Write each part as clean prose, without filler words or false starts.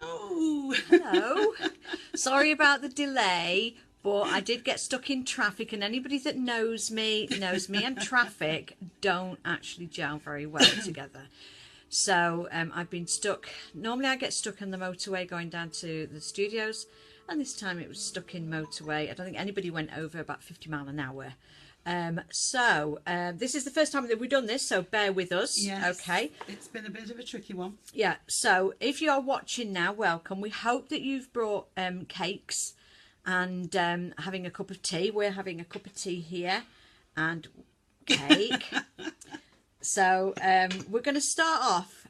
Oh, Hello. Sorry about the delay, but I did get stuck in traffic, and anybody that knows me and traffic don't actually gel very well together. So I've been stuck. Normally I get stuck on the motorway going down to the studios, and this time it was stuck in motorway. I don't think anybody went over about 50 mile an hour. This is the first time that we've done this, so bear with us. yes. Okay. It's been a bit of a tricky one. Yeah, so if you're watching now, welcome. We hope that you've brought cakes and having a cup of tea. We're having a cup of tea here and cake. So we're going to start off.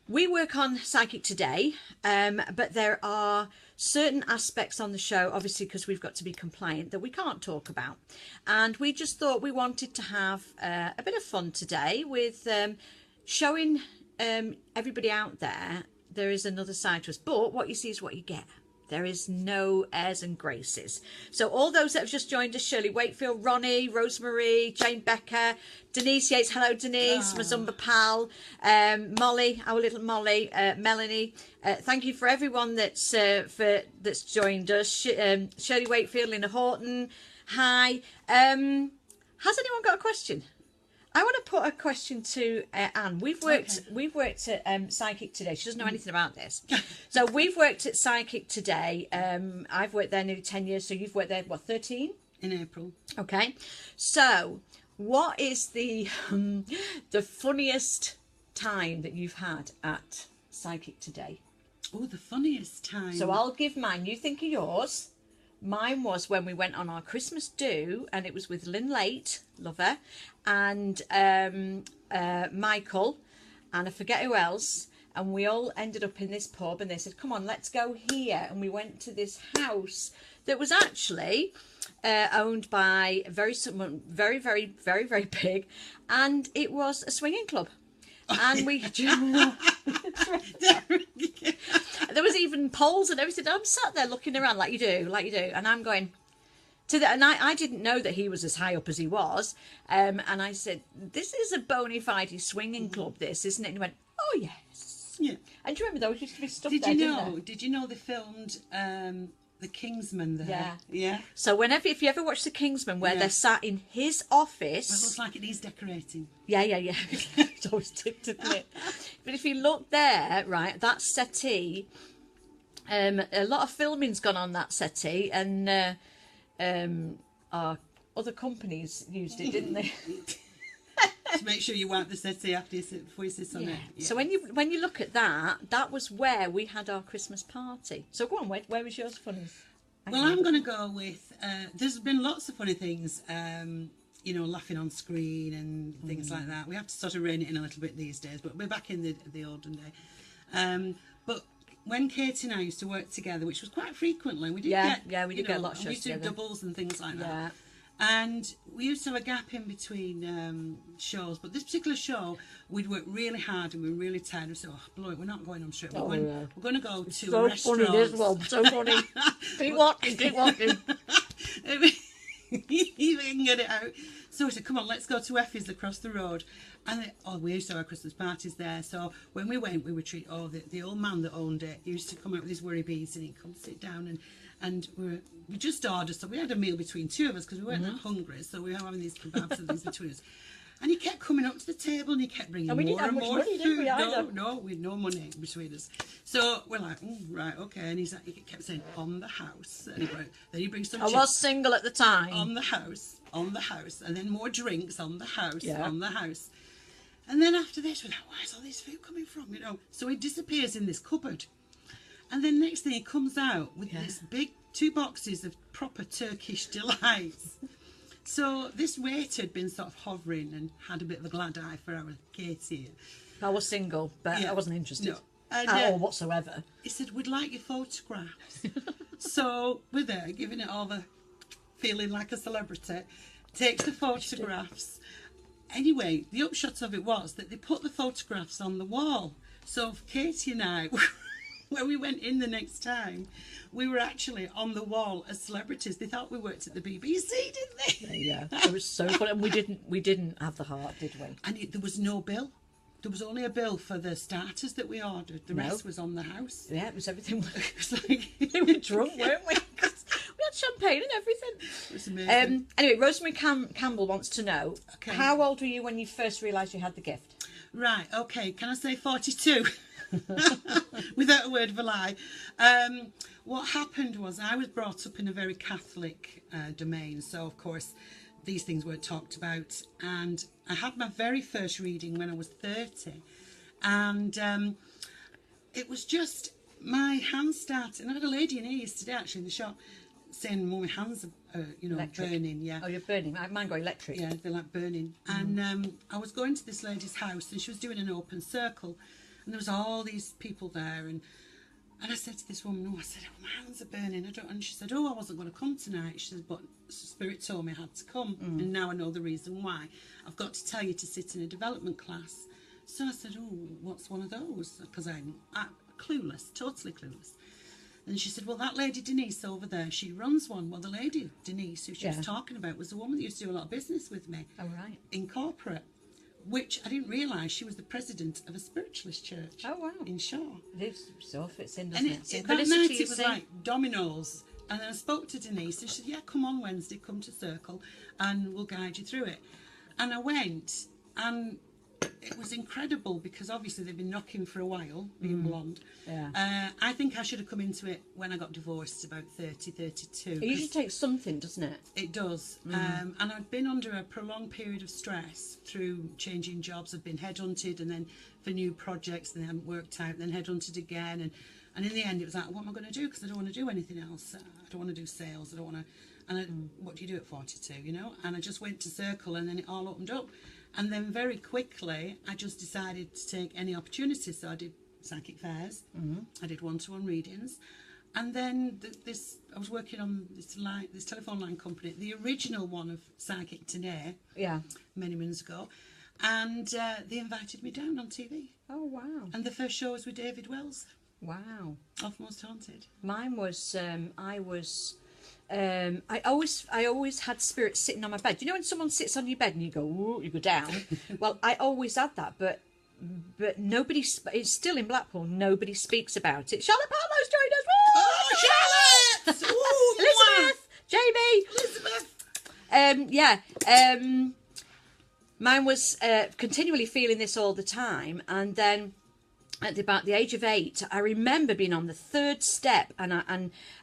We work on Psychic Today, but there are certain aspects on the show, obviously because we've got to be compliant, that we can't talk about. And we just thought we wanted to have a bit of fun today with showing everybody out there is another side to us. But what you see is what you get. There is no airs and graces. So all those that have just joined us, Shirley Wakefield, Ronnie, Rosemary, Jane Becker, Denise Yates, hello Denise, my Zumba pal, Molly, our little Molly, Melanie. Thank you for everyone that's joined us. Shirley Wakefield, Lynn Horton, hi. Has anyone got a question? I want to put a question to Anne. We've worked at Psychic Today. She doesn't know anything about this. So we've worked at Psychic Today. I've worked there nearly 10 years. So you've worked there, what, 13? In April. Okay. So what is the funniest time that you've had at Psychic Today? Oh, the funniest time. So I'll give mine. You think of yours. Mine was when we went on our Christmas do, and it was with Lynn Late, love her, and Michael, and I forget who else, and we all ended up in this pub, and they said, come on, let's go here, and we went to this house that was actually owned by someone very, very, very, very big, and it was a swinging club. And we there was even poles and everything. I'm sat there looking around like you do, and I'm going and I didn't know that he was as high up as he was. And I said, "This is a bona fide swinging club, this, isn't it?" And he went, "Oh yes." Yeah. And do you remember those used to be stuff Did there? you know? Did you know they filmed the Kingsman there? Yeah. Yeah. So if you ever watch the Kingsman, where Yeah. they're sat in his Well, it office. looks like it needs decorating. Yeah. It's always ticked, isn't it? But if you look there, right, that settee, a lot of filming's gone on that settee, and our other companies used it, didn't they? To make sure you wipe the settee after you sit, before you sit on it. Yeah. So when you look at that was where we had our Christmas party. So go on, where was yours funniest? Well, I'm going to go with. There's been lots of funny things. Laughing on screen and things like that. We have to sort of rein it in a little bit these days, but we're back in the olden day. But when Katie and I used to work together, which was quite frequently, we did get a lot of shows. We used to do doubles and things like that. Yeah. And we used to have a gap in between shows, but this particular show, we'd worked really hard and we were really tired. We said, "Oh, we're not going on straight. We're going to go to a restaurant." Funny, this one, so funny. Keep walking. You can get it out. So we said, "Come on, let's go to Effie's across the road." And we used to have our Christmas parties there. So when we went, we were treated. The old man that owned it, he used to come out with his worry beads and he'd come sit down and we just ordered. So we had a meal between two of us because we weren't that hungry. So we were having these kebabs and things between us. And he kept coming up to the table and he kept bringing more and more food. No, we had no money between us. So we're like, right, okay. And he kept saying, "On the house." And then he brings some chips. I was single at the time. On the house. And then more drinks on the house, on the house. And then after this, we're like, where's all this food coming from? So he disappears in this cupboard. And then next thing he comes out with this big 2 boxes of proper Turkish delights. So this waiter had been sort of hovering and had a bit of a glad eye for our Katie. I was single, but I wasn't interested No. And, at all whatsoever. He said, "We'd like your photographs." So we're there, giving it all the feeling like a celebrity. Takes the photographs. Anyway, the upshot of it was that they put the photographs on the wall. So Katie and I, when we went in the next time, we were actually on the wall as celebrities. They thought we worked at the BBC, didn't they? Yeah, it was so funny. And we didn't have the heart, did we? And there was no bill. there was only a bill for the starters that we ordered. The rest was on the house. Yeah, it was everything. It was like We were drunk, weren't we? 'Cause we had champagne and everything. it was amazing. Anyway, Rosemary Campbell wants to know, Okay. how old were you when you first realised you had the gift? Right, okay, can I say 42? Without a word of a lie. What happened was I was brought up in a very Catholic domain, so of course these things weren't talked about. And I had my very first reading when I was 30. And it was just, my hands started, and I had a lady in here yesterday actually in the shop saying, well, my hands are, Electric. burning, yeah. Oh, you're burning. Mine got electric. Yeah, they're like burning. And I was going to this lady's house and she was doing an open circle and there was all these people there and I said to this woman, I said, oh, my hands are burning. And she said, oh, I wasn't going to come tonight. She said, but Spirit told me I had to come and now I know the reason why. I've got to tell you to sit in a development class. So I said, oh, what's one of those? Because I'm clueless, totally clueless. And she said, well, that lady Denise over there, she runs one. Well, the lady Denise who she was talking about was the woman that used to do a lot of business with me. Oh, right. In corporate, which I didn't realise she was the president of a spiritualist church. Oh, wow. In Shaw. So fits in, doesn't And it? that night it was like dominoes. And then I spoke to Denise and she said, yeah, come on Wednesday, come to Circle and we'll guide you through it. And I went and it was incredible because obviously they've been knocking for a while, being blonde. Yeah. I think I should have come into it when I got divorced, about 30, 32. It usually takes something, doesn't it? It does. And I'd been under a prolonged period of stress through changing jobs. I'd been headhunted and then for new projects and they hadn't worked out, then headhunted again. And in the end it was like, what am I going to do? Because I don't want to do anything else. I don't want to do sales. I don't want to... And what do you do at 42, you know? And I just went to Circle and then it all opened up. And then very quickly, I just decided to take any opportunity. So I did psychic fairs, I did one-to-one readings, and then I was working on this telephone line company, the original one of Psychic Today, many moons ago, and they invited me down on TV. Oh, wow. And the first show was with David Wells. Wow. Off Most Haunted. Mine was, I always had spirits sitting on my bed. You know when someone sits on your bed and you go, ooh, you go down? Well, I always had that, but nobody, it's still in Blackpool, nobody speaks about it. Charlotte Palmer's joined us. Woo! Oh, Charlotte! Ooh, Elizabeth! Jamie! Mine was continually feeling this all the time, and then at about the age of 8, I remember being on the 3rd step, and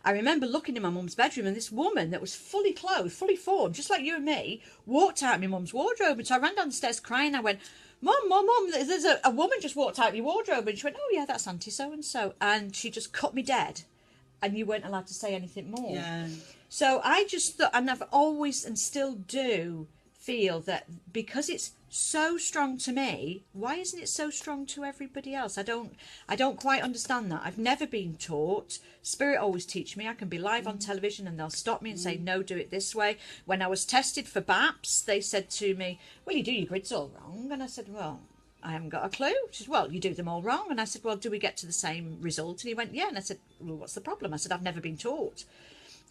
I remember looking in my mum's bedroom, and this woman that was fully clothed, fully formed, just like you and me, walked out of my mum's wardrobe. And so I ran down the stairs crying. I went, Mum, there's a woman just walked out of your wardrobe. And she went, oh yeah, that's Auntie so-and-so. And she just cut me dead, and you weren't allowed to say anything more. Yeah. So I just thought, and I've always and still do feel that because it's so strong to me, why isn't it so strong to everybody else? I don't quite understand that. I've never been taught. Spirit always teach me. I can be live on television and they'll stop me and say, no, do it this way. When I was tested for BAPS, they said to me, well, you do your grids all wrong. And I said, well, I haven't got a clue. She said, well, you do them all wrong. And I said, well, do we get to the same result? And he went, yeah. And I said, well, what's the problem? I said, I've never been taught.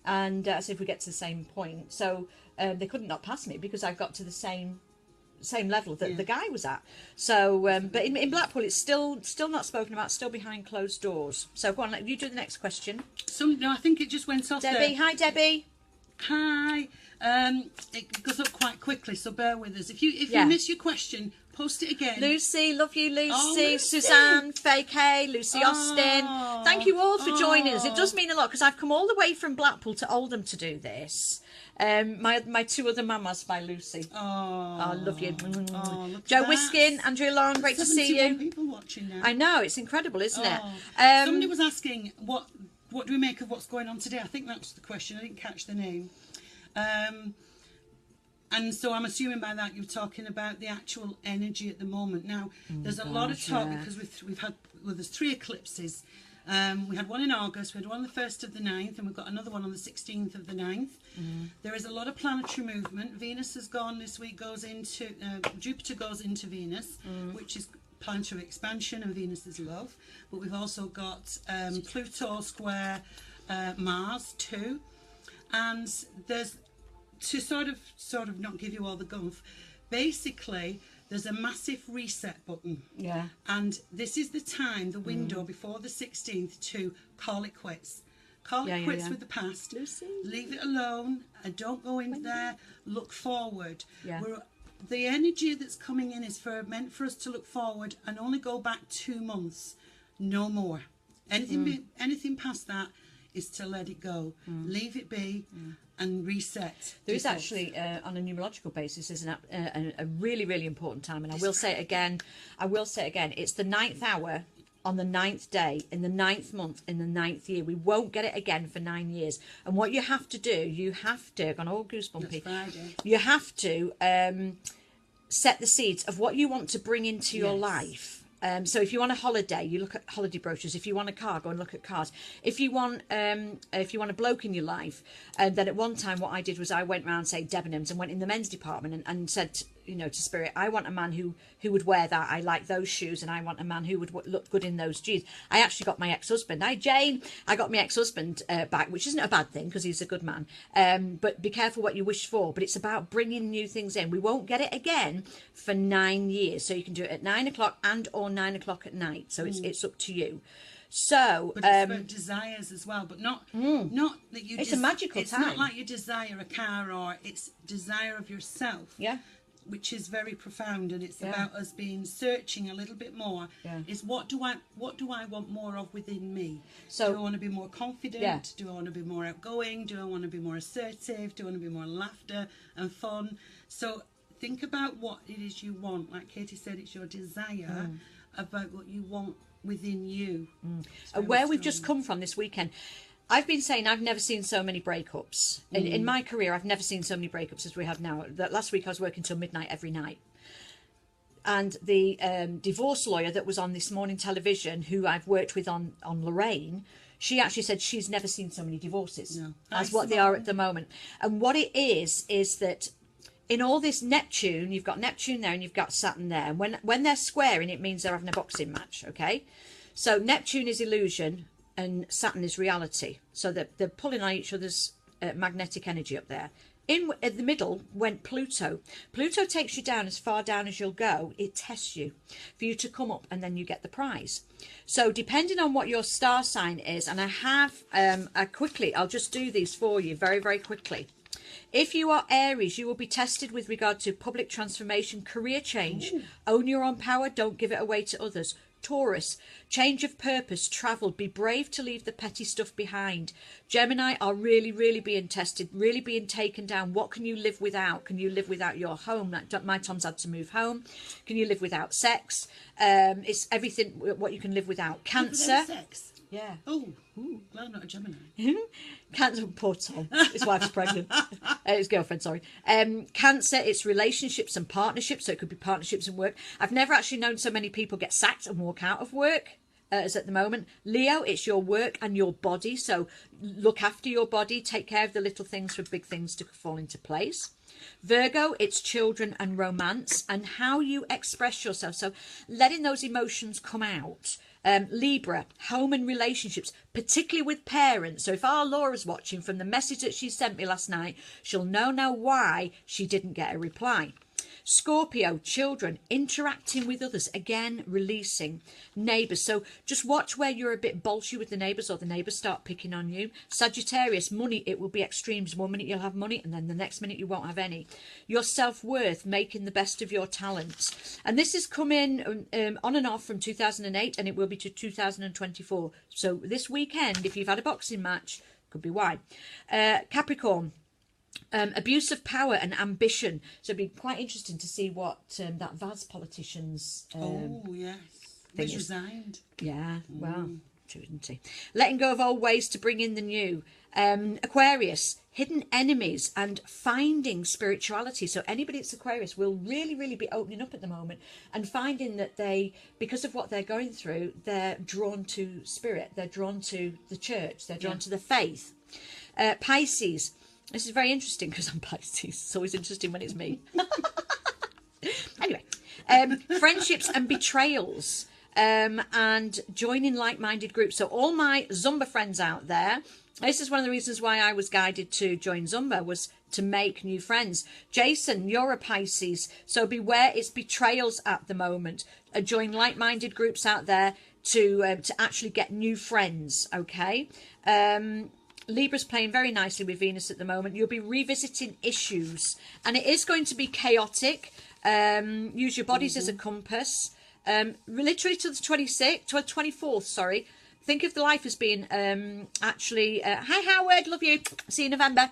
And I said, if we get to the same point. So they couldn't not pass me because I got to the same level that the guy was at. So but in Blackpool it's still not spoken about, still behind closed doors. So go on, you do the next question. No, I think it just went off Debbie. there. Hi Debbie. Hi. It goes up quite quickly, so bear with us. If you miss your question, post it again. Lucy, love you, Lucy. Oh, Lucy. Suzanne, Faye Kay, Lucy Austin. Thank you all for joining us. It does mean a lot because I've come all the way from Blackpool to Oldham to do this. My 2 other mamas by Lucy. Oh, I love you. Look Joe at Whiskin, Andrew Long, great to see you. People watching now. I know, it's incredible, isn't it? Somebody was asking what do we make of what's going on today? I think that's the question. I didn't catch the name. And so I'm assuming by that you're talking about the actual energy at the moment. Now, there's a lot of talk because we've had there's 3 eclipses. We had one in August, we had one on the 1st of the 9th, and we've got another one on the 16th of the 9th. There is a lot of planetary movement. Venus has gone this week, Jupiter goes into Venus, which is planetary expansion, and Venus is love. But we've also got Pluto square Mars too. And there's, to sort of not give you all the gumph, basically there's a massive reset button. Yeah. And this is the time, the window before the 16th to call it quits. Call it quits with the past. Lucy. Leave it alone and don't go in there. Look forward. Yeah. The energy that's coming in is meant for us to look forward and only go back 2 months. No more. Anything past that is to let it go. Leave it be and reset. There is actually, on a numerological basis, is a really, really important time. And I will say it again, it's the 9th hour on the 9th day, in the 9th month, in the 9th year. We won't get it again for 9 years. And what you have to do, I've gone all goosebumpy. That's Friday. You have to set the seeds of what you want to bring into your life. So if you want a holiday, you look at holiday brochures. If you want a car, go and look at cars. If you want a bloke in your life, then at one time what I did was I went round, say, Debenhams, and went in the men's department and said, to Spirit, I want a man who would wear that. I like those shoes, and I want a man who would look good in those jeans. I actually got my ex-husband. Hi, Jane. I got my ex-husband back, which isn't a bad thing because he's a good man. But be careful what you wish for. But it's about bringing new things in. We won't get it again for 9 years. So you can do it at 9 o'clock and or 9 o'clock at night. So it's up to you. So, but it's about desires as well, but not that you. It's a magical it's time. It's not like you desire a car, or it's desire of yourself. Yeah. Which is very profound, and it's about us searching a little bit more. Yeah. Is what do I want more of within me? So, do I want to be more confident? Yeah. Do I want to be more outgoing? Do I want to be more assertive? Do I want to be more laughter and fun? So think about what it is you want. Like Katie said, it's your desire about what you want within you. Where we've just come from this weekend, I've been saying I've never seen so many breakups. In my career, I've never seen so many breakups as we have now. Last week I was working till midnight every night. And the divorce lawyer that was on This Morning television, who I've worked with on Lorraine, she actually said she's never seen so many divorces as what they are at the moment. And what it is that in all this Neptune, you've got Neptune there and you've got Saturn there. And when they're squaring, it means they're having a boxing match, okay? So Neptune is illusion and Saturn is reality. So they're pulling on each other's magnetic energy up there. At the middle went Pluto. Pluto takes you down as far down as you'll go. It tests you for you to come up, and then you get the prize. So depending on what your star sign is, and I have, I'll just do these for you very, very quickly. If you are Aries, you will be tested with regard to public transformation, career change. Own your own power, don't give it away to others. Taurus, change of purpose, travel, be brave to leave the petty stuff behind. Gemini are really, really being tested, really being taken down. What can you live without? Can you live without your home? My Tom's had to move home. Can you live without sex? It's everything what you can live without. Cancer. Live without sex? Yeah. Oh, glad I'm not a Gemini. Cancer, poor Tom. His wife's pregnant. His girlfriend, sorry. Cancer, it's relationships and partnerships. So it could be partnerships and work. I've never actually known so many people get sacked and walk out of work as at the moment. Leo, it's your work and your body. So look after your body. Take care of the little things for big things to fall into place. Virgo, it's children and romance and how you express yourself. So letting those emotions come out. Libra, home and relationships, particularly with parents. So if our Laura's watching, from the message that she sent me last night, she'll know now why she didn't get a reply. Scorpio, children, interacting with others, again, releasing. Neighbours, so just watch where you're a bit bolshy with the neighbours or the neighbours start picking on you. Sagittarius, money, it will be extremes. 1 minute you'll have money and then the next minute you won't have any. Your self-worth, making the best of your talents. And this has come in on and off from 2008 and it will be to 2024. So this weekend, if you've had a boxing match, could be why. Capricorn, abuse of power and ambition. So it'd be quite interesting to see what that Vaz politician's yes, he's resigned. Yeah, well, true, isn't he? Letting go of old ways to bring in the new. Aquarius, hidden enemies and finding spirituality. So anybody that's Aquarius will really, really be opening up at the moment and finding that they, because of what they're going through, they're drawn to spirit, they're drawn to the church, they're drawn to the faith. Pisces, this is very interesting because I'm Pisces. It's always interesting when it's me. Anyway, friendships and betrayals. and joining like-minded groups. So all my Zumba friends out there, this is one of the reasons why I was guided to join Zumba, was to make new friends. Jason, you're a Pisces, so beware its betrayals at the moment. Join like-minded groups out there to actually get new friends, okay? Libra's playing very nicely with Venus at the moment. You'll be revisiting issues, and it is going to be chaotic. Use your bodies as a compass. Literally to the 24th, sorry. Think of the life as being hi Howard, love you, see you in November.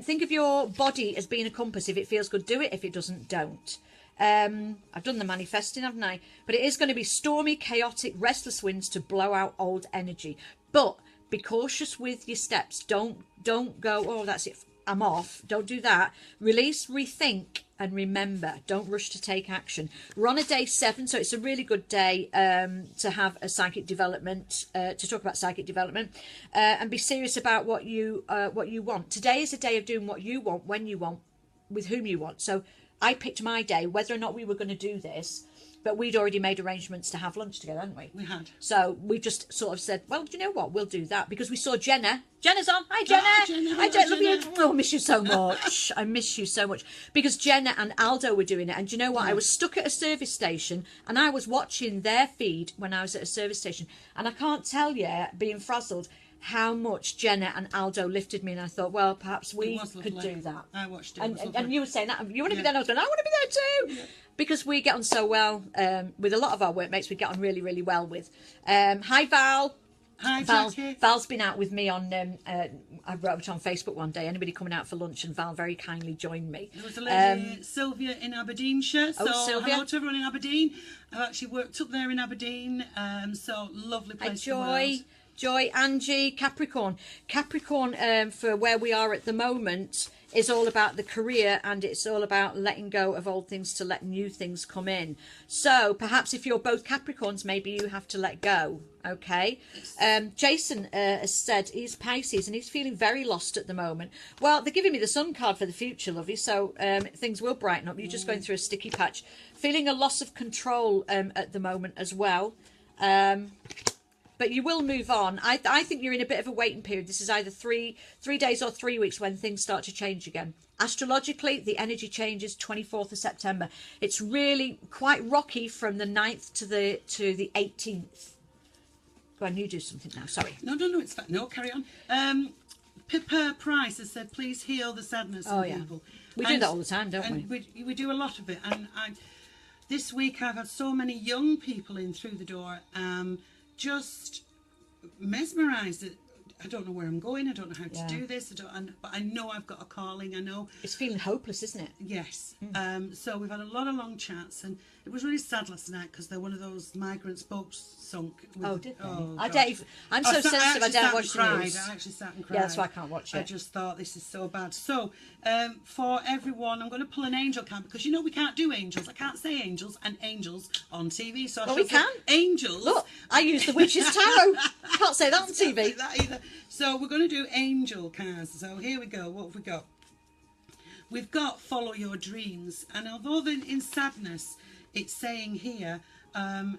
Think of your body as being a compass. If it feels good, do it. If it doesn't, don't. I've done the manifesting, haven't I? But it is going to be stormy, chaotic, restless winds to blow out old energy. But be cautious with your steps. Don't go, oh, that's it, I'm off. Don't do that. Release, rethink, and remember. Don't rush to take action. We're on a day 7, so it's a really good day to have a psychic development, to talk about psychic development, and be serious about what you want. Today is a day of doing what you want, when you want, with whom you want. So I picked my day, whether or not we were going to do this. But we'd already made arrangements to have lunch together, hadn't we? We had. So we just sort of said, well, do you know what? We'll do that. Because we saw Jenna. Jenna's on. Hi, Jenna. Hi, Jenna. Hi, Jenna. Love you. Oh, I miss you so much. I miss you so much. Because Jenna and Aldo were doing it. And do you know what? I was stuck at a service station and I was watching their feed when I was at a service station. And I can't tell you, being frazzled, how much Jenna and Aldo lifted me, and I thought, well, perhaps we could do that. I watched it. And you were saying that you want to be there, and I was going, I want to be there too, because we get on so well with a lot of our workmates. We get on really, really well with. Hi, Val. Hi, Jackie. Val's been out with me on. I wrote it on Facebook one day. Anybody coming out for lunch, and Val very kindly joined me. There was a lady, Sylvia in Aberdeenshire. So Sylvia. Hello to everyone in Aberdeen. I've actually worked up there in Aberdeen. So lovely place. Hi, Joy, Angie, Capricorn. Capricorn, for where we are at the moment, is all about the career, and it's all about letting go of old things to let new things come in. So perhaps if you're both Capricorns, maybe you have to let go. Okay. Jason has said he's Pisces and he's feeling very lost at the moment. Well, they're giving me the sun card for the future, lovey. So things will brighten up. You're just going through a sticky patch. Feeling a loss of control at the moment as well. But you will move on. I think you're in a bit of a waiting period. This is either three days or 3 weeks when things start to change again. Astrologically, the energy changes 24th of September. It's really quite rocky from the 9th to the 18th. Go on, you do something now. Sorry. No, it's fine. No, carry on. Pippa Price has said, please heal the sadness of people. We do that all the time, don't we? We do a lot of it. And this week I've had so many young people in through the door, just mesmerised. I don't know where I'm going. I don't know how to do this. But I know I've got a calling. I know it's feeling hopeless, isn't it? Yes. So we've had a lot of long chats, and it was really sad last night because they're one of those migrant boats sunk. Did they? I'm so sensitive. I don't watch the news. I actually sat and cried. Yeah, that's why I can't watch it. I just thought this is so bad. So for everyone, I'm going to pull an angel card because you know we can't do angels. I can't say angels and angels on TV. So we can. Angels. Look, I use the witch's tarot. Can't say that on TV. Can't say that either. So we're going to do angel cards. So here we go. What have we got? We've got follow your dreams. And although in sadness, it's saying here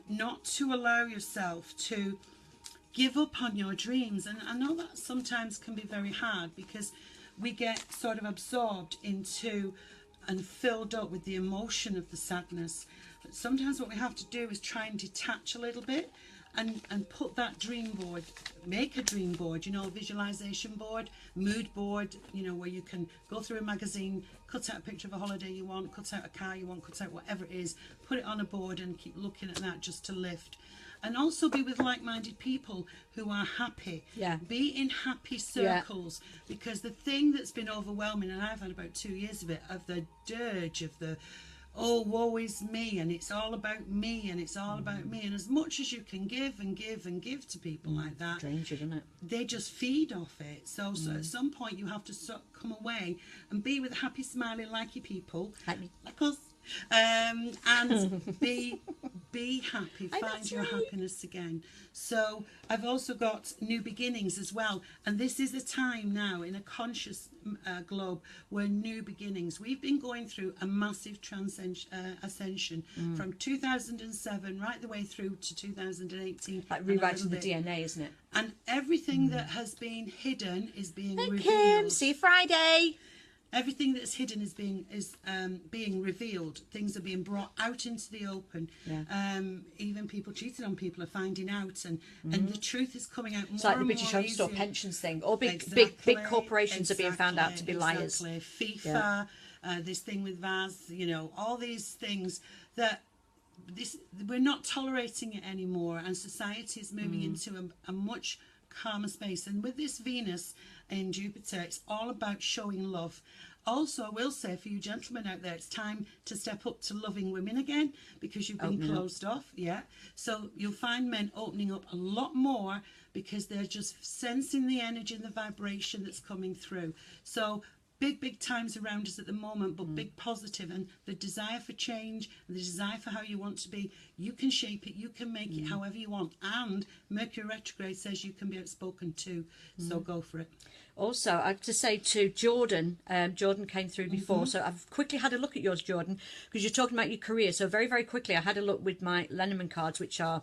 not to allow yourself to give up on your dreams. And I know that sometimes can be very hard because we get sort of absorbed into and filled up with the emotion of the sadness. But sometimes what we have to do is try and detach a little bit and put that dream board, make a dream board, you know, a visualization board, mood board, you know, where you can go through a magazine, cut out a picture of a holiday you want, cut out a car you want, cut out whatever it is, put it on a board and keep looking at that just to lift. And also be with like-minded people who are happy. Yeah. Be in happy circles. Yeah. Because the thing that's been overwhelming, and I've had about 2 years of it, of the dirge of the, oh, woe is me, and it's all about me, and it's all about me. And as much as you can give and give and give to people like that, drains you, doesn't it? They just feed off it. So at some point you have to come away and be with happy, smiling, likey people. Like me. Like us. And be be happy, Oh, find that's your right. happiness again. So I've also got new beginnings as well, and this is a time now in a conscious globe where new beginnings. We've been going through a massive ascension from 2007 right the way through to 2018. Like and a rewriting the little bit. DNA, isn't it? And everything that has been hidden is being Hey, revealed. Kim, see you Friday. Everything that's hidden is being revealed. Things are being brought out into the open. Yeah. Even people cheating on people are finding out, and the truth is coming out more. It's like the and British more Home Store easier. pensions thing. All big Exactly, corporations are being found out to be liars. Exactly. FIFA, this thing with Vaz, you know, all these things that we're not tolerating it anymore, and society is moving into a much calmer space. And with this Venus in Jupiter, it's all about showing love. Also, I will say for you gentlemen out there, it's time to step up to loving women again, because you've been closed off. Yeah, so you'll find men opening up a lot more because they're just sensing the energy and the vibration that's coming through. So big times around us at the moment, but big positive, and the desire for change and the desire for how you want to be, you can shape it, you can make it however you want. And Mercury retrograde says you can be outspoken too, so go for it. Also, I have to say to Jordan, Jordan came through before, so I've quickly had a look at yours, Jordan, because you're talking about your career. So very quickly, I had a look with my Lenormand cards, which are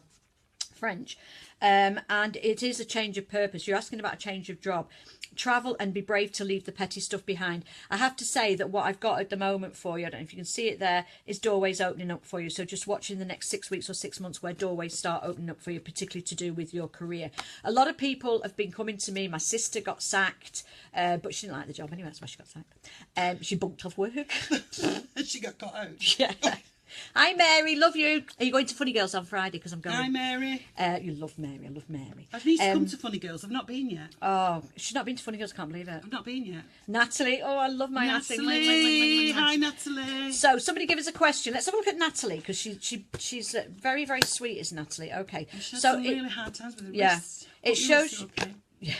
French, and it is a change of purpose. You're asking about a change of job. Travel and be brave to leave the petty stuff behind. I have to say that what I've got at the moment for you, I don't know if you can see it there, is doorways opening up for you. So just watching the next 6 weeks or 6 months where doorways start opening up for you, particularly to do with your career. A lot of people have been coming to me. My sister got sacked, but she didn't like the job anyway. That's why she got sacked. She bunked off work. And she got cut out. Yeah. Hi Mary, love you. Are you going to Funny Girls on Friday? Because I'm going. Hi Mary. You love Mary. I love Mary. I need to come to Funny Girls. I've not been yet. Oh, she's not been to Funny Girls. Can't believe it. I've not been yet. Natalie. Oh, I love my Natalie. Hi Natalie. So somebody give us a question. Let's have a look at Natalie, because she's very sweet, is Natalie. Okay. She had So some really hard times with her yeah, wrists. it Hope yours shows. are okay. Yeah.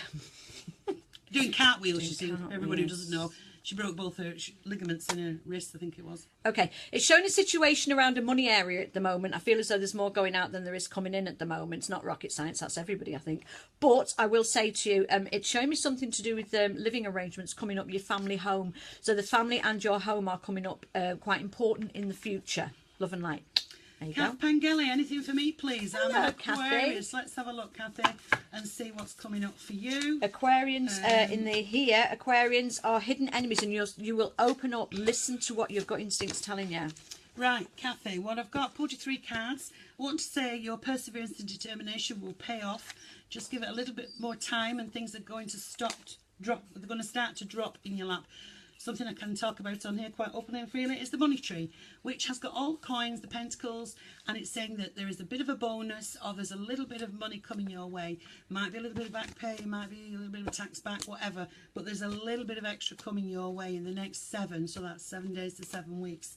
Doing cartwheels, you see. cartwheels. Everybody who doesn't know, she broke both her ligaments in her wrists, I think it was. Okay, it's showing a situation around a money area at the moment. I feel as though there's more going out than there is coming in at the moment. It's not rocket science, that's everybody, I think. But I will say to you, it's showing me something to do with living arrangements coming up, your family home. So the family and your home are coming up quite important in the future. Love and light. There you Kath go. Pangeli, anything for me, please? I'm Hello, an Aquarius. Let's have a look, Kathy, and see what's coming up for you. Aquarians Aquarians are hidden enemies, and you will open up, listen to what your gut instinct's telling you. Right, Kathy, what I've got, pulled you 3 cards. I want to say your perseverance and determination will pay off. Just give it a little bit more time and things are going to drop. They're going to start to drop in your lap. Something I can talk about on here quite openly and freely is the money tree, which has got all coins, the pentacles, and it's saying that there is a bit of a bonus, or there's a little bit of money coming your way. Might be a little bit of back pay, might be a little bit of a tax back, whatever, but there's a little bit of extra coming your way in the next 7, so that's 7 days to 7 weeks.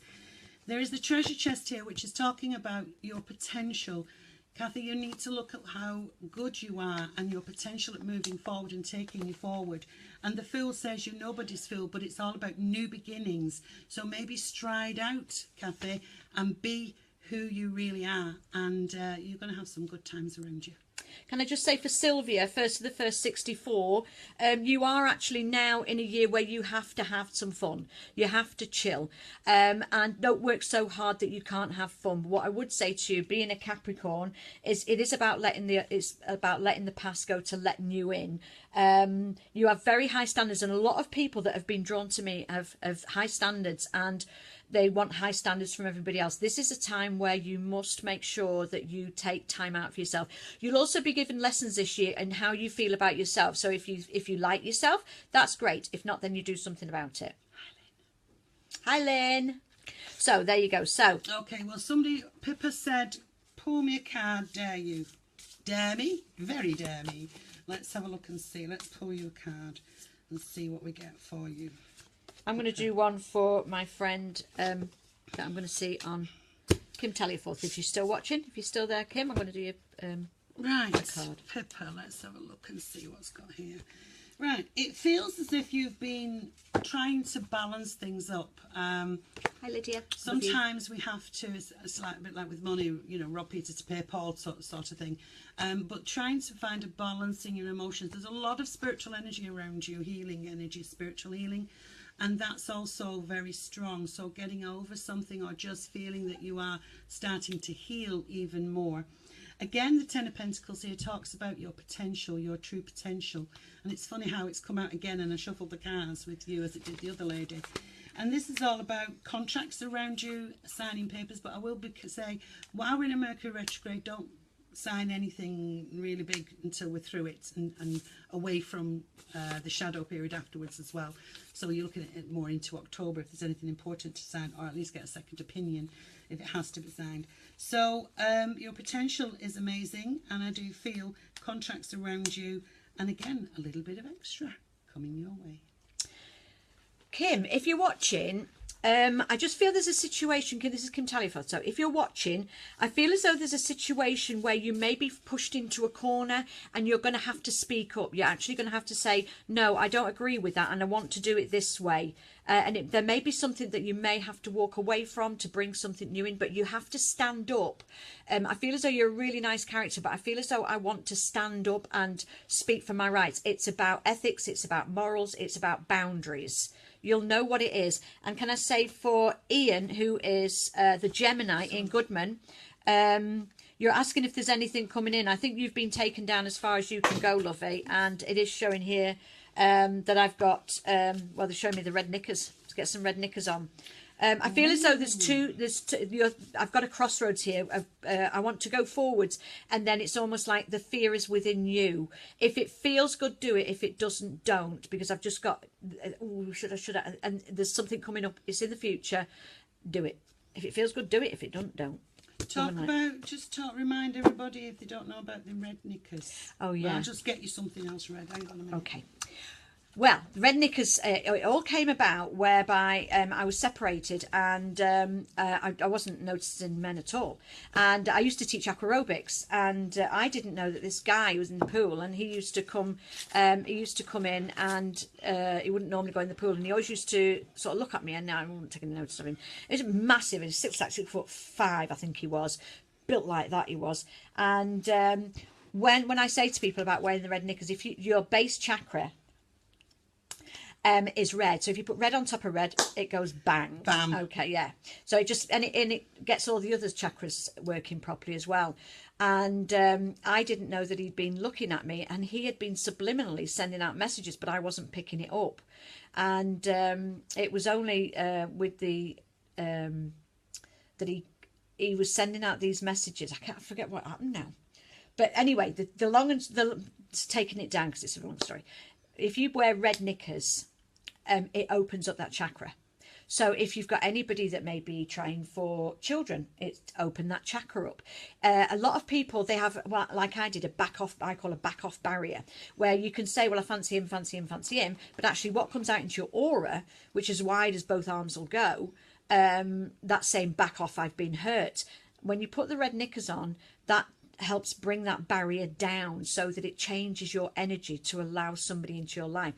There is the treasure chest here, which is talking about your potential. Kathy, you need to look at how good you are and your potential at moving forward and taking you forward. And the Fool says you're nobody's fool, but it's all about new beginnings. So maybe stride out, Kathy, and be who you really are. And you're going to have some good times around you. Can I just say for Sylvia, first of the first 64, you are actually now in a year where you have to have some fun. You have to chill, and don't work so hard that you can't have fun. What I would say to you, being a Capricorn, is it is about letting the past go to letting you in. You have very high standards, and a lot of people that have been drawn to me have high standards, and they want high standards from everybody else. This is a time where you must make sure that you take time out for yourself. You'll also be given lessons this year in how you feel about yourself. So if you like yourself, that's great. If not, then you do something about it. Hi, Lynn. So there you go. So okay, well, Pippa said, pull me a card, dare you? Dare me? Very dare me. Let's have a look and see. Let's pull you a card and see what we get for you. I'm going to do one for my friend that I'm going to see on Kim Tellyforth. If you're still watching, if you're still there, Kim, I'm going to do you right, a card. Pippa, let's have a look and see what's got here. Right, it feels as if you've been trying to balance things up. Hi Lydia. Sometimes we have to, it's like a bit like with money, you know, rob Peter to pay Paul sort of thing. But trying to find a balance in your emotions. There's a lot of spiritual energy around you, healing energy, spiritual healing. And that's also very strong. So getting over something or just feeling that you are starting to heal even more. Again, the Ten of Pentacles here talks about your potential, your true potential. And it's funny how it's come out again, and I shuffled the cards with you as it did the other lady. And this is all about contracts around you, signing papers. But I will say, while we're in a Mercury retrograde, don't sign anything really big until we're through it and away from the shadow period afterwards as well. So you're looking at it more into October if there's anything important to sign, or at least get a second opinion if it has to be signed. So your potential is amazing, and I do feel contracts around you, and again, a little bit of extra coming your way. Kim, if you're watching, I just feel there's a situation, this is Kim Tallyford, so if you're watching, I feel as though there's a situation where you may be pushed into a corner and you're going to have to speak up. You're actually going to have to say, no, I don't agree with that and I want to do it this way. There may be something that you may have to walk away from to bring something new in, but you have to stand up. I feel as though you're a really nice character, but I feel as though I want to stand up and speak for my rights. It's about ethics, it's about morals, it's about boundaries. You'll know what it is. And can I say for Ian, who is the Gemini in Goodman, you're asking if there's anything coming in. I think you've been taken down as far as you can go, lovey. And it is showing here that I've got, well, they're showing me the red knickers. Let's get some red knickers on. I feel as though there's two, I've got a crossroads here. I want to go forwards, and then it's almost like the fear is within you. If it feels good, do it. If it doesn't, don't, because I've just got, should I, and there's something coming up. It's in the future. Do it. If it feels good, do it. If it don't. Remind everybody if they don't know about the red knickers. Oh, yeah. Well, I'll just get you something else red. Hang on a minute. Okay. Well, the red knickers, it all came about whereby I was separated, and I wasn't noticing men at all. And I used to teach aquarobics, and I didn't know that this guy was in the pool, and he used to come in, and he wouldn't normally go in the pool, and he always used to sort of look at me, and now I wasn't taking notice of him. He was massive, and 6'5", I think he was, built like that he was. And when I say to people about wearing the red knickers, if your base chakra is red, so if you put red on top of red, it goes bang. Bam. Okay, yeah. So it just and it gets all the other chakras working properly as well. And I didn't know that he'd been looking at me, and he had been subliminally sending out messages, but I wasn't picking it up. And it was only with the that he was sending out these messages. I forget what happened now. But anyway, the long and taking it down because it's a long story. If you wear red knickers, it opens up that chakra. So if you've got anybody that may be trying for children, it open that chakra up. A lot of people, they have, well, like I did, I call a back off barrier, where you can say, well, I fancy him, but actually what comes out into your aura, which is wide as both arms will go, that's saying back off, I've been hurt. When you put the red knickers on, that helps bring that barrier down so that it changes your energy to allow somebody into your life.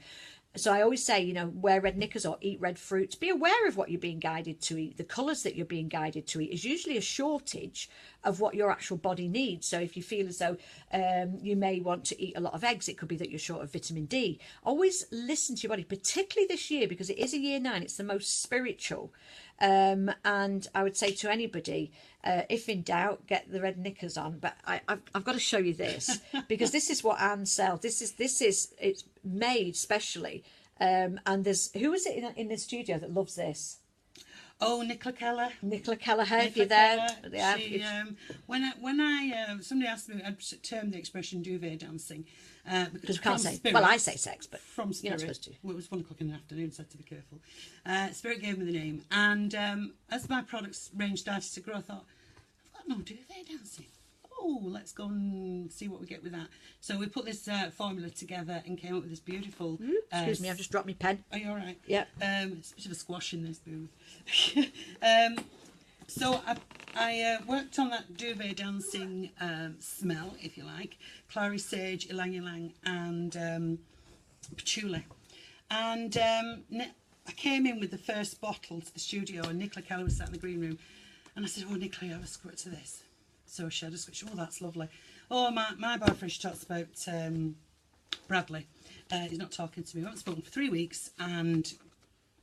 So I always say, wear red knickers or eat red fruits. Be aware of what you're being guided to eat. The colours that you're being guided to eat is usually a shortage of what your actual body needs. So if you feel as though you may want to eat a lot of eggs, it could be that you're short of vitamin D. Always listen to your body, particularly this year, because it is a year 9. It's the most spiritual. And I would say to anybody, if in doubt, get the red knickers on. But I've got to show you this because this is what Anne sells. It's made specially. And who is it in the studio that loves this? Oh, Nicola Keller. Nicola Kelleher, if you're there. Yeah. When somebody asked me, I'd term the expression duvet dancing. Because we can't say, Spirit, well, I say sex, but from Spirit, you're not supposed to. Well, it was 1 o'clock in the afternoon, so I had to be careful. Spirit gave me the name. And as my products range started to grow, I thought, I've got no duvet dancing. Oh, let's go and see what we get with that. So we put this formula together and came up with this beautiful... Excuse me, I've just dropped my pen. Are you all right? Yeah. It's a bit of a squash in this booth. So I worked on that duvet dancing smell, if you like. Clary sage, ylang ylang, and patchouli. And I came in with the first bottle to the studio, and Nicola Kelly was sat in the green room, and I said, oh, Nicola, have a squirt to this. So she had a squirt. Oh, that's lovely. Oh, my boyfriend, she talks about Bradley. He's not talking to me. We haven't spoken for 3 weeks, and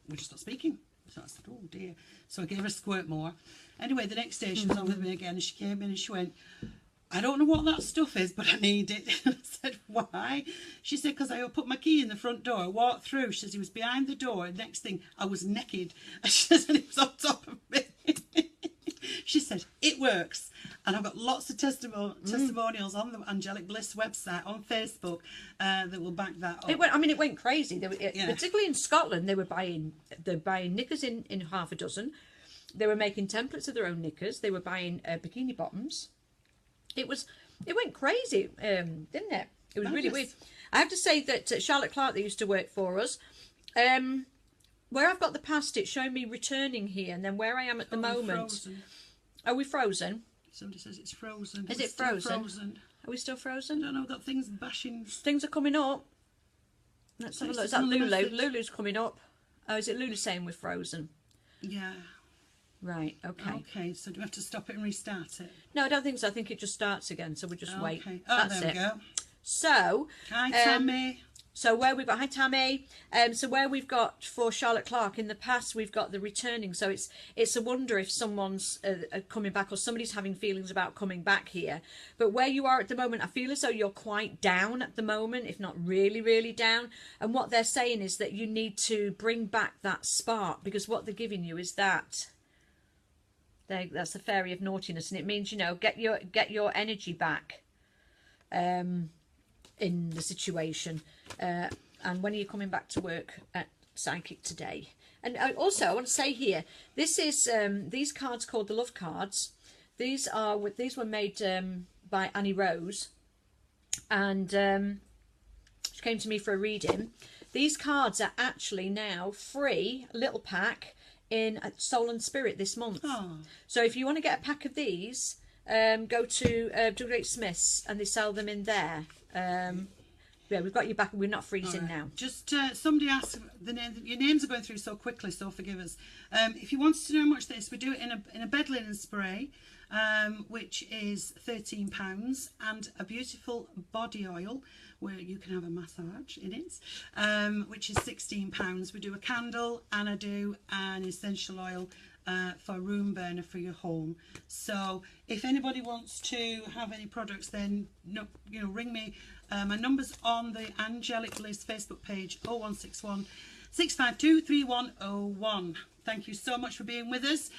we're just not speaking. So I said, oh dear. So I gave her a squirt more. Anyway, the next day she was on with me again, and she came in and she went, I don't know what that stuff is, but I need it. And I said, why? She said, because I put my key in the front door, I walked through. She says, he was behind the door. And next thing, I was naked. And she says, and he was on top of me. She said, it works. And I've got lots of testimonials on the Angelic Bliss website, on Facebook, that will back that up. It went crazy. They were, particularly in Scotland, they were buying knickers in half a dozen. They were making templates of their own knickers. They were buying bikini bottoms. It went crazy, didn't it? It was really weird. I have to say that Charlotte Clark, that used to work for us, where I've got the past, it's showing me returning here, and then where I am at the moment. Frozen. Are we frozen? Somebody says it's frozen. Is it frozen? Are we still frozen? I don't know, I've got things bashing. Things are coming up. Let's have a look. Is that Lulu? Message. Lulu's coming up. Oh, is it Lulu saying we're frozen? Yeah. Right, okay. Okay, so do we have to stop it and restart it? No, I don't think so. I think it just starts again, so we just wait. Oh, there we go. So, hi, Tammy. So where we've got, hi Tammy, so where we've got for Charlotte Clark, in the past we've got the returning, so it's a wonder if someone's coming back, or somebody's having feelings about coming back here. But where you are at the moment, I feel as though you're quite down at the moment, if not really, really down. And what they're saying is that you need to bring back that spark, because what they're giving you is that. That's the fairy of naughtiness, and it means, you know, get your energy back in the situation. And when are you coming back to work at Psychic today? And also, I want to say here, this is these cards called the Love Cards. These were made by Annie Rose, and she came to me for a reading. These cards are actually now free, a little pack, in Soul and Spirit this month. Oh. So if you want to get a pack of these, go to Great Smiths, and they sell them in there. Yeah, we've got you back, and we're not freezing now. Just somebody asked the name. Your names are going through so quickly, so forgive us. If you wanted to know how much this, we do it in a bed linen spray, which is £13, and a beautiful body oil where you can have a massage in it, which is £16. We do a candle, and I do an essential oil for a room burner for your home. So if anybody wants to have any products, then ring me. My number's on the Angelic Bliss Facebook page, 0161 652 3101. Thank you so much for being with us.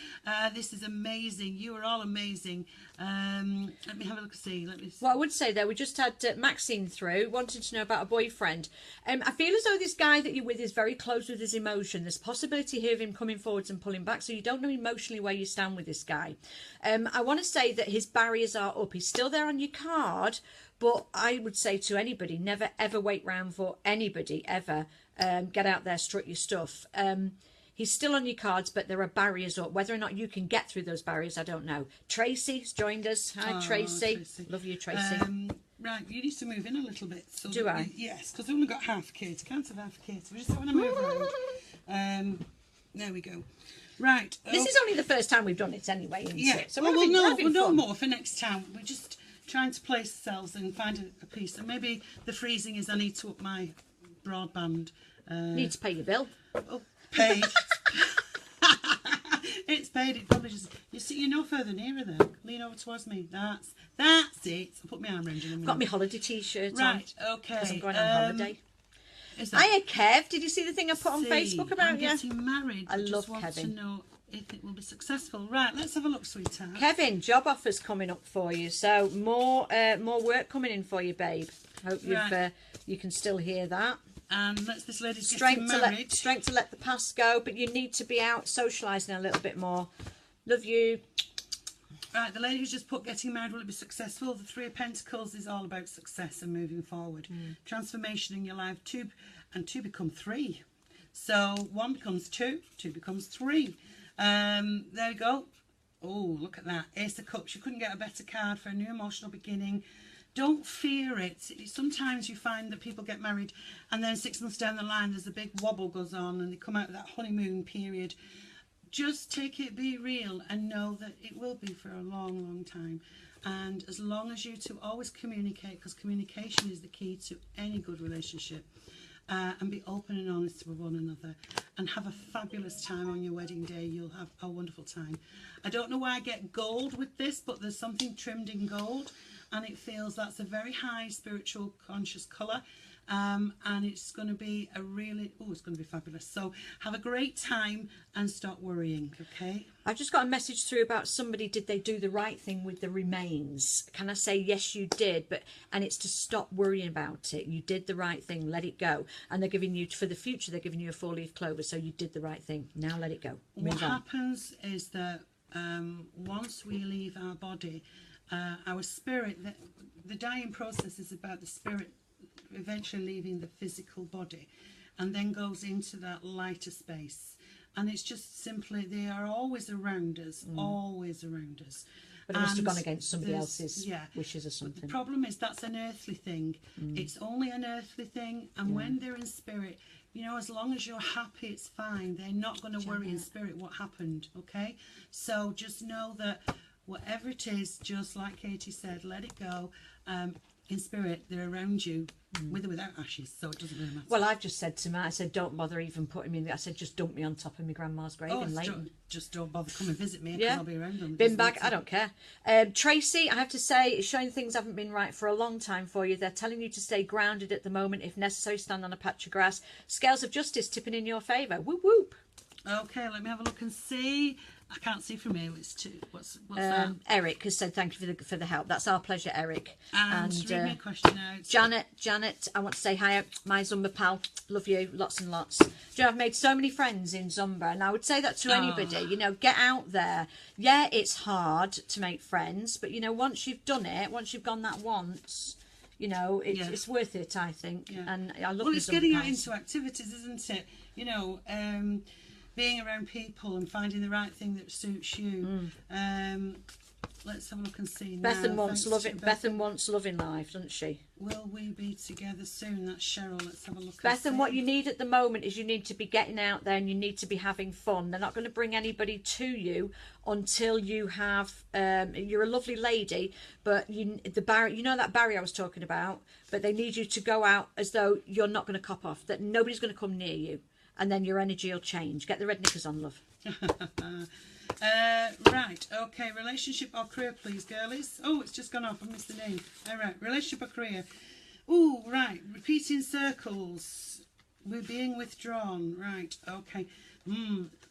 This is amazing. You are all amazing. Let me have a look and see. Well, I would say there, we just had Maxine through, wanting to know about a boyfriend. I feel as though this guy that you're with is very close with his emotion. There's possibility here of him coming forwards and pulling back, so you don't know emotionally where you stand with this guy. I want to say that his barriers are up. He's still there on your card, but I would say to anybody, never ever wait round for anybody ever. Get out there, strut your stuff. He's still on your cards, but there are barriers up. Whether or not you can get through those barriers, I don't know. Tracy's joined us. Hi, Tracy. Love you, Tracy. Right, you need to move in a little bit. So do I? Yes, because we've only got half a kit. I can't have half a kit. We just don't want to move around. There we go. Right. This is only the first time we've done it anyway, isn't it? So we'll know more for next time. We're just trying to place ourselves and find a piece. And maybe the freezing is I need to up my broadband. Need to pay your bill. Oh, paid. It's paid. It probably just, you're no further nearer there. Lean over towards me. That's it. I'll put my arm around you. Got my holiday t-shirt on. Right, okay. Because I'm going on holiday. Hiya, Kev. Did you see the thing I put on Facebook about you? I'm getting married. I love just want Kevin. to know if it will be successful. Right, let's have a look, sweetheart. Kevin, job offers coming up for you. So more work coming in for you, babe. Hope you can still hear that. And this lady's getting married. Strength to let the past go, but you need to be out socialising a little bit more. Love you. Right, the lady who's just put getting married, will it be successful? The Three of Pentacles is all about success and moving forward. Transformation in your life, two become three. So 1 becomes 2, 2 becomes 3. There we go. Oh, look at that. Ace of Cups. You couldn't get a better card for a new emotional beginning. don't fear it. Sometimes you find that people get married and then 6 months down the line there's a big wobble goes on and they come out of that honeymoon period. Just take it, be real, and know that it will be for a long, long time. And as long as you two always communicate, because communication is the key to any good relationship, and be open and honest with one another, and have a fabulous time on your wedding day. You'll have a wonderful time. I don't know why I get gold with this, but there's something trimmed in gold, and it feels that's a very high spiritual conscious colour. And it's going to be it's going to be fabulous. So have a great time and stop worrying, okay? I've just got a message through about somebody, did they do the right thing with the remains? Can I say, yes, you did, and it's to stop worrying about it. You did the right thing, let it go. And they're giving you, for the future, they're giving you a 4-leaf clover, so you did the right thing. Now let it go. What happens is that once we leave our body, our spirit, the dying process is about the spirit eventually leaving the physical body and then goes into that lighter space, and it's just simply, they are always around us, always around us. But it must have gone against somebody else's wishes or something. The problem is that's an earthly thing. It's only an earthly thing, and when they're in spirit, you know, as long as you're happy, it's fine. They're not going to worry in spirit what happened, okay? So just know that whatever it is, just like Katie said, let it go. In spirit, they're around you, with or without ashes, so it doesn't really matter. Well, I've just said to Matt, I said, don't bother even putting me in there. I said, just dump me on top of my grandma's grave in Leighton. Just don't bother come and visit me, because I'll be around them. Bin bag, I don't care. Tracy, I have to say, it's showing things haven't been right for a long time for you. They're telling you to stay grounded at the moment. If necessary, stand on a patch of grass. Scales of justice tipping in your favour. Whoop, whoop. Okay, let me have a look and see. I can't see from here. It's two. What's that? Eric has said thank you for the help. That's our pleasure, Eric. And read me a question out. Janet, I want to say hi, my Zumba pal. Love you, lots and lots. Do you know, I've made so many friends in Zumba, and I would say that to anybody. You know, get out there. Yeah, it's hard to make friends, but you know, once you've done it, once you've gone that once, you know, it's worth it, I think. Yeah. And I love. Well, it's getting out into activities, isn't it? You know. Being around people and finding the right thing that suits you. Let's have a look and see now. Bethan wants love in life, doesn't she? Will we be together soon? That's Cheryl. Let's have a look. Bethan, what you need at the moment is you need to be getting out there and you need to be having fun. They're not going to bring anybody to you until you have. You're a lovely lady, but you know that barrier I was talking about. But they need you to go out as though you're not going to cop off. That nobody's going to come near you. And then your energy will change. Get the red knickers on, love. Right, okay. Relationship or career, please, girlies. Oh, it's just gone off. I missed the name. All right, relationship or career. Oh, right. Repeating circles. We're being withdrawn. Right, okay.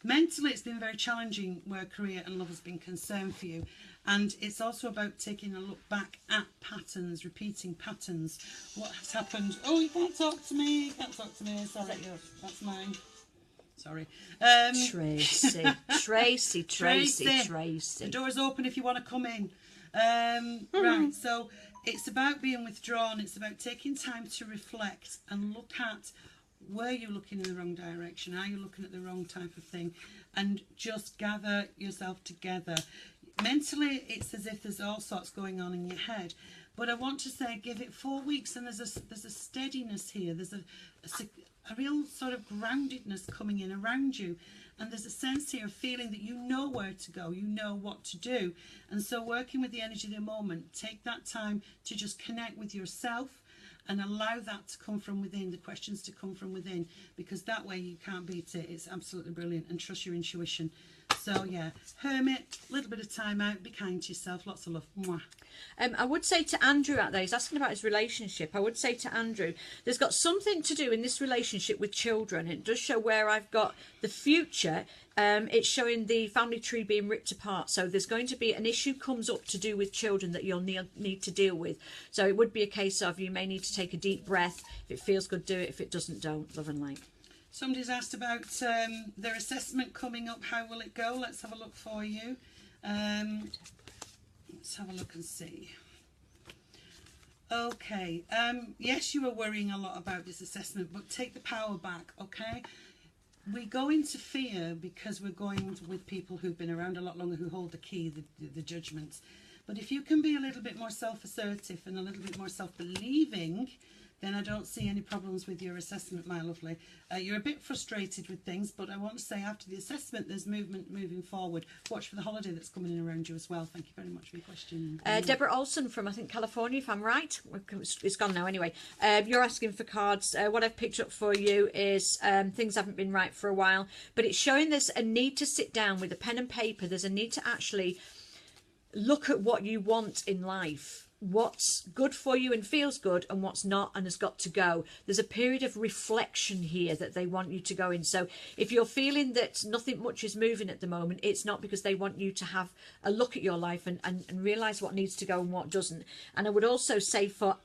Mentally, it's been very challenging where career and love has been concerned for you. And it's also about taking a look back at patterns, repeating patterns. What has happened? Oh, you can't talk to me. You can't talk to me. Sorry, that's mine. Sorry. Tracy. The door's open if you want to come in. Right, so it's about being withdrawn. It's about taking time to reflect and look at, were you looking in the wrong direction? Are you looking at the wrong type of thing? And just gather yourself together. Mentally, it's as if there's all sorts going on in your head. But I want to say, give it 4 weeks, and there's a steadiness here. There's a real sort of groundedness coming in around you. And there's a sense here of feeling that you know where to go, you know what to do. And so working with the energy of the moment, take that time to just connect with yourself and allow that to come from within, the questions to come from within, because that way you can't beat it. It's absolutely brilliant, and trust your intuition. So yeah, hermit, a little bit of time out, be kind to yourself, lots of love. Mwah. I would say to Andrew out there, he's asking about his relationship. I would say to Andrew, there's got something to do in this relationship with children. It does show where I've got the future. It's showing the family tree being ripped apart. So there's going to be an issue comes up to do with children that you'll need to deal with. So it would be a case of you may need to take a deep breath. If it feels good, do it. If it doesn't, don't. Love and light. Somebody's asked about their assessment coming up. How will it go? Let's have a look for you. Let's have a look and see. Okay. Yes, you are worrying a lot about this assessment, but take the power back, okay? We go into fear because we're going with people who've been around a lot longer, who hold the key, the judgments. But if you can be a little bit more self-assertive and a little bit more self-believing, then I don't see any problems with your assessment, my lovely. You're a bit frustrated with things, but I want to say after the assessment, there's movement moving forward. Watch for the holiday that's coming in around you as well. Thank you very much for your question. Deborah Olson from, I think, California, if I'm right. It's gone now anyway. You're asking for cards. What I've picked up for you is things haven't been right for a while, but it's showing there's a need to sit down with a pen and paper. There's a need to actually look at what you want in life. What's good for you and feels good and what's not and has got to go. There's a period of reflection here that they want you to go in. So if you're feeling that nothing much is moving at the moment, it's not, because they want you to have a look at your life and realise what needs to go and what doesn't. And I would also say for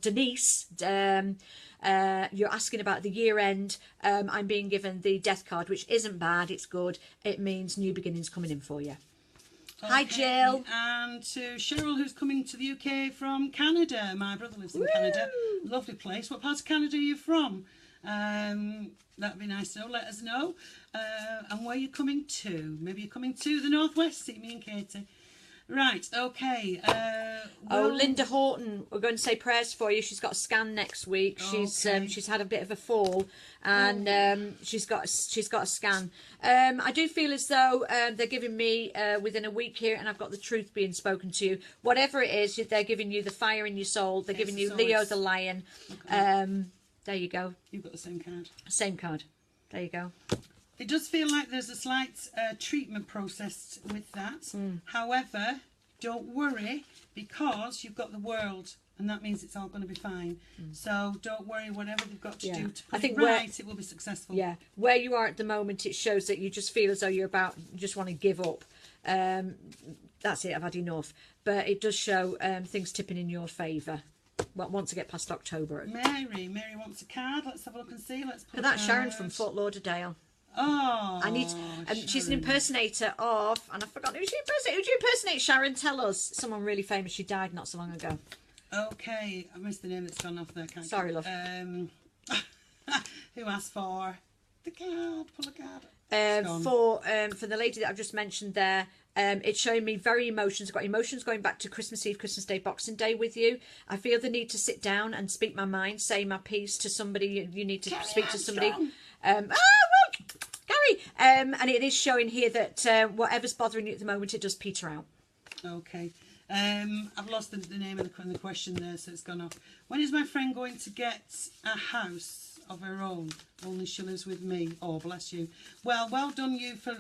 Denise, you're asking about the year end. I'm being given the death card, which isn't bad, it's good. It means new beginnings coming in for you. Okay. Hi, Jill. And to Cheryl, who's coming to the UK from Canada. My brother lives in Canada. Lovely place. What part of Canada are you from? That'd be nice to know. Let us know. And where you're coming to. Maybe you're coming to the Northwest. See me and Katie. Right, okay. Linda Horton, we're going to say prayers for you. She's got a scan next week. She's had a bit of a fall, and she's got a scan. I do feel as though they're giving me within a week here, and I've got the truth being spoken to you. Whatever it is, they're giving you the fire in your soul. They're giving you Leo the lion. Okay. There you go. You've got the same card. Same card. There you go. It does feel like there's a slight treatment process with that. However, don't worry, because you've got the world, and that means it's all going to be fine. So don't worry, whatever they've got to do to put it right, it will be successful. Yeah, where you are at the moment, it shows that you just feel as though you just want to give up. That's it, I've had enough. But it does show things tipping in your favour. Well, once I get past October. Mary wants a card. Let's have a look and see. Let's put that's Sharon from Fort Lauderdale. Oh, I need. She's an impersonator of, and I've forgotten who she impersonates. Who do you impersonate? Sharon, tell us. Someone really famous. She died not so long ago. Okay, I missed the name that's gone off there. Sorry, love. Who asked for the card? Pull a card. For the lady that I've just mentioned there, it's showing me very emotions. I've got emotions going back to Christmas Eve, Christmas Day, Boxing Day with you. I feel the need to sit down and speak my mind, say my piece to somebody. You need to speak to somebody. Gary, and it is showing here that whatever's bothering you at the moment, it does peter out. Okay. I've lost the name of the question there, so it's gone off. When is my friend going to get a house of her own? Only she lives with me. Oh, bless you. Well done you for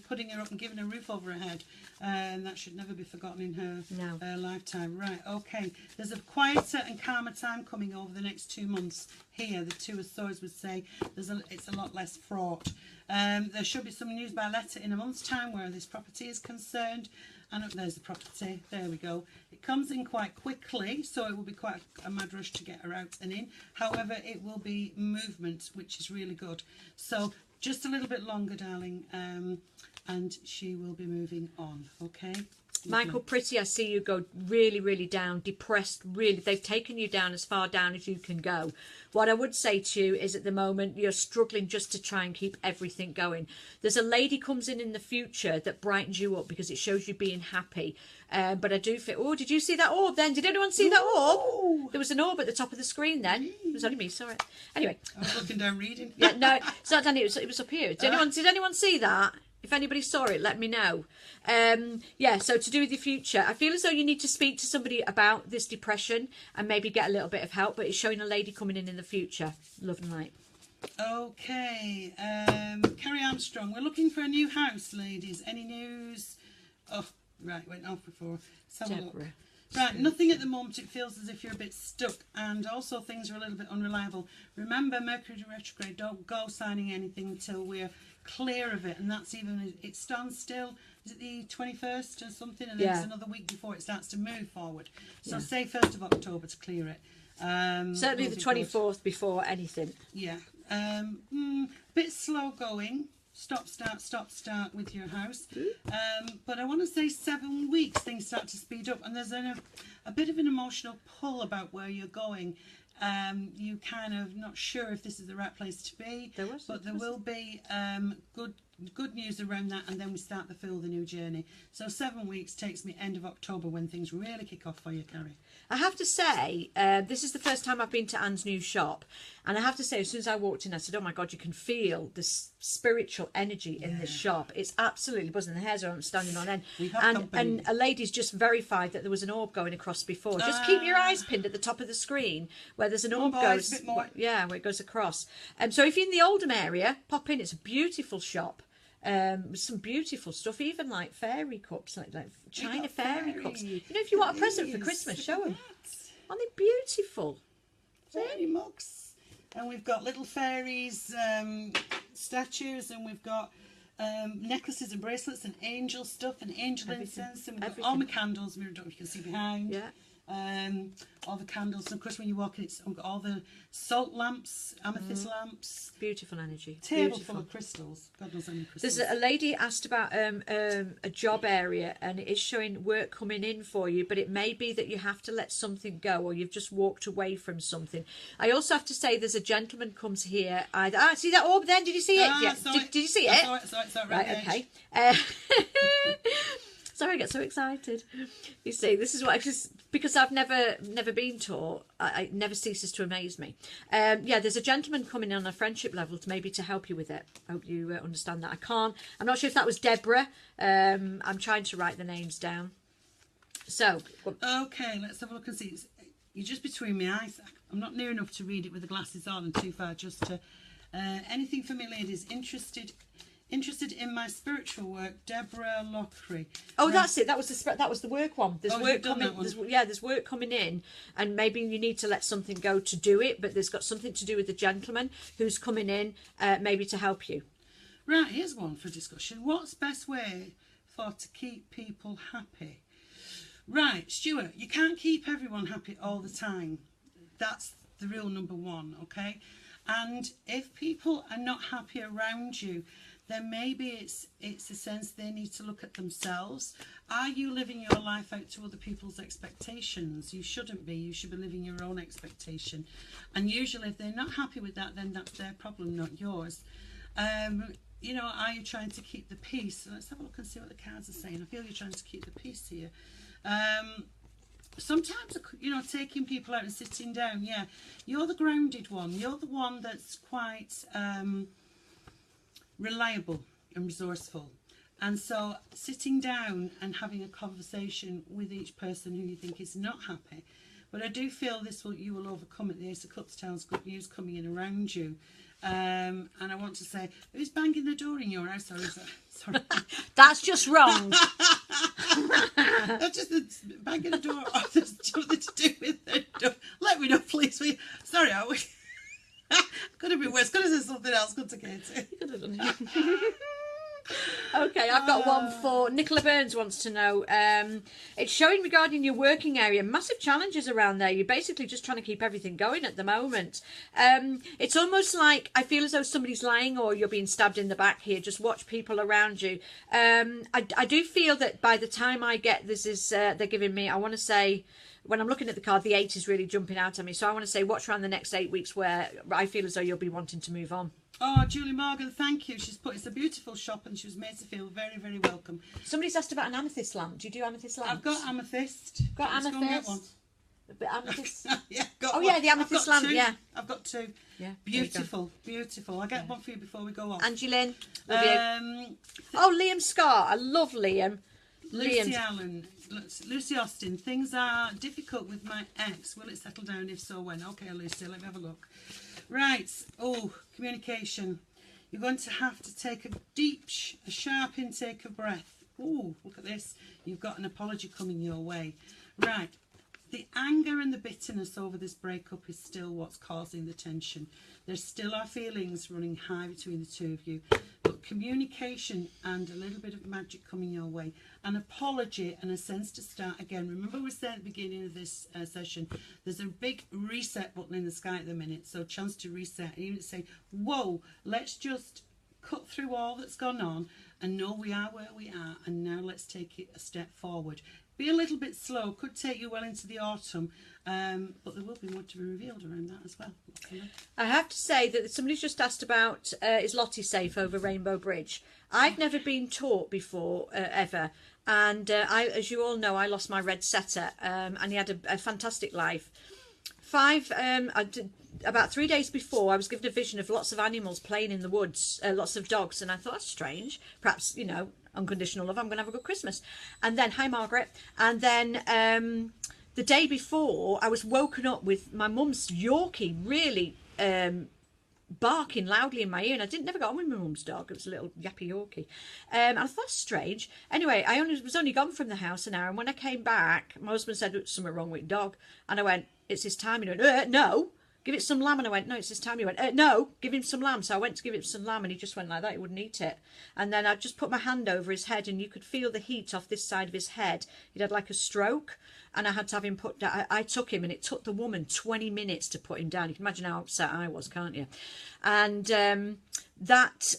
putting her up and giving her a roof over her head. That should never be forgotten in her lifetime. Right, okay. There's a quieter and calmer time coming over the next 2 months here. The Two of Swords would say it's a lot less fraught. There should be some news by letter in a month's time where this property is concerned. And up there's the property. There we go. It comes in quite quickly, so it will be quite a mad rush to get her out and in. However, it will be movement, which is really good. So just a little bit longer, darling, and she will be moving on. Okay. Michael Pretty, I see you go really, really down, depressed, really. They've taken you down as far down as you can go. What I would say to you is at the moment you're struggling just to try and keep everything going. There's a lady comes in the future that brightens you up because it shows you being happy. But I do feel, oh, did you see that orb then? Did anyone see that orb? There was an orb at the top of the screen then. It was only me, saw it. Anyway. I was looking down reading. Yeah, no, it's not Danny, it was up here. Did anyone see that? If anybody saw it, let me know. So to do with your future, I feel as though you need to speak to somebody about this depression and maybe get a little bit of help, but it's showing a lady coming in the future. Love and light. Okay. Carrie Armstrong, we're looking for a new house, ladies. Any news? Oh, right, went off before. Let's have a look. Right, nothing at the moment. It feels as if you're a bit stuck, and also things are a little bit unreliable. Remember, Mercury retrograde, don't go signing anything until we're clear of it, and that's even, it stands still, is it the 21st or something, and then it's another week before it starts to move forward. So say 1st of October to clear it. Certainly the 24th before anything. Yeah. Bit slow going. Stop, start with your house. But I want to say 7 weeks things start to speed up, and there's a bit of an emotional pull about where you're going. you kind of not sure if this is the right place to be, there will be good news around that, and then we start the new journey. So 7 weeks takes me end of October when things really kick off for you, Carrie. I have to say, this is the first time I've been to Anne's new shop, and I have to say, as soon as I walked in, I said, oh my God, you can feel this spiritual energy in this shop. It's absolutely buzzing. The hairs are standing on end. And a lady's just verified that there was an orb going across before. Just keep your eyes pinned at the top of the screen where there's an orb goes. Yeah, where it goes across. So if you're in the Oldham area, pop in. It's a beautiful shop. Some beautiful stuff, even like fairy cups, like China fairy cups. You know, if you want a present for Christmas, show them. Aren't they beautiful? Fairy mugs. And we've got little fairies statues, and we've got necklaces and bracelets and angel stuff and angel incense, and we've got all my candles. I don't know if you can see behind. Yeah. All the candles, and of course when you walk in, it's got all the salt lamps, amethyst lamps, beautiful energy, table full of crystals. God knows how many crystals. There's a lady asked about a job area, and it is showing work coming in for you, but it may be that you have to let something go, or you've just walked away from something. I also have to say there's a gentleman comes here. See that orb then? Did you see it? Yeah. Did you see it? Sorry, right, okay. Sorry, I get so excited. You see, this is what because I've never been taught. It never ceases to amaze me. Yeah, there's a gentleman coming on a friendship level to help you with it. I hope you understand that. I'm not sure if that was Deborah. I'm trying to write the names down. So okay, let's have a look and see. You're just between my eyes. I'm not near enough to read it with the glasses on, and too far just to. Anything for me, ladies? Interested in my spiritual work, Deborah Lockery. Oh, that's it. That was the work one. There's work coming. There's work coming in, and maybe you need to let something go to do it. But there's got something to do with the gentleman who's coming in, maybe to help you. Right. Here's one for discussion. What's best way to keep people happy? Right, Stuart. You can't keep everyone happy all the time. That's the real number one. Okay. And if people are not happy around you, then maybe it's a sense they need to look at themselves. Are you living your life out to other people's expectations? You shouldn't be. You should be living your own expectation. And usually if they're not happy with that, then that's their problem, not yours. You know, are you trying to keep the peace? Let's have a look and see what the cards are saying. I feel you're trying to keep the peace here. Sometimes, you know, taking people out and sitting down, yeah, you're the grounded one. You're the one that's quite reliable and resourceful. And so sitting down and having a conversation with each person who you think is not happy. But I do feel you will overcome it. The Ace of Cups tells good news coming in around you. And I want to say, who's banging the door in your house? Or is that, sorry. That's just wrong. That's just banging the door. Oh, there's something to do with the door. Let me know, please. Sorry, could have been worse. Could have said something else. Could have Katie. Could have done it. Okay, I've got one for Nicola Burns wants to know. It's showing regarding your working area, massive challenges around there. You're basically just trying to keep everything going at the moment. It's almost like I feel as though somebody's lying or you're being stabbed in the back here. Just watch people around you. I do feel that by the time I get they're giving me, I want to say, when I'm looking at the card, the 8 is really jumping out at me. So I want to say watch around the next 8 weeks where I feel as though you'll be wanting to move on. Oh, Julie Morgan, thank you. She's put, it's a beautiful shop and she was made to feel very, very welcome. Somebody's asked about an amethyst lamp. Do you do amethyst lamps? I've got amethyst. Got Let's amethyst? Go and get one. But amethyst? Yeah, got oh, one. yeah, the amethyst lamp, yeah. I've got 2. Yeah. Beautiful, beautiful. I'll get one for you before we go off. Angie Lynn, love you. Oh, Liam Scott. I love Liam. Lucy Allen. Lucy Austin. Things are difficult with my ex. Will it settle down? If so, when? Okay, Lucy, let me have a look. Right. Oh, communication. You're going to have to take a deep, a sharp intake of breath. Oh, look at this. You've got an apology coming your way. Right. The anger and the bitterness over this breakup is still what's causing the tension. There still are feelings running high between the two of you. But communication and a little bit of magic coming your way. An apology and a sense to start again. Remember we said at the beginning of this session, there's a big reset button in the sky at the minute. So chance to reset. And even say, whoa, let's just cut through all that's gone on and know we are where we are. And now let's take it a step forward. be a little bit slow. Could take you well into the autumn, but there will be more to be revealed around that as well. I have to say that somebody's just asked about is Lottie safe over Rainbow Bridge? I've never been taught before, ever. And as you all know, I lost my red setter, and he had a fantastic life. About 3 days before, I was given a vision of lots of animals playing in the woods, lots of dogs, and I thought, that's strange. Perhaps, you know, unconditional love, I'm going to have a good Christmas. And then, hi Margaret. And then the day before, I was woken up with my mum's Yorkie really barking loudly in my ear, and I never got on with my mum's dog. It was a little yappy Yorkie. And I thought, that's strange. Anyway, I was only gone from the house an hour, and when I came back, my husband said, there's something wrong with the dog. And I went, it's his time. And he went, no, give it some lamb. And I went, no, it's his time. He went, no, give him some lamb. So I went to give him some lamb, and he just went like that. He wouldn't eat it. And then I just put my hand over his head, and you could feel the heat off this side of his head. He'd had like a stroke, and I had to have him put down. I took him, and it took the woman 20 minutes to put him down. You can imagine how upset I was, can't you? And that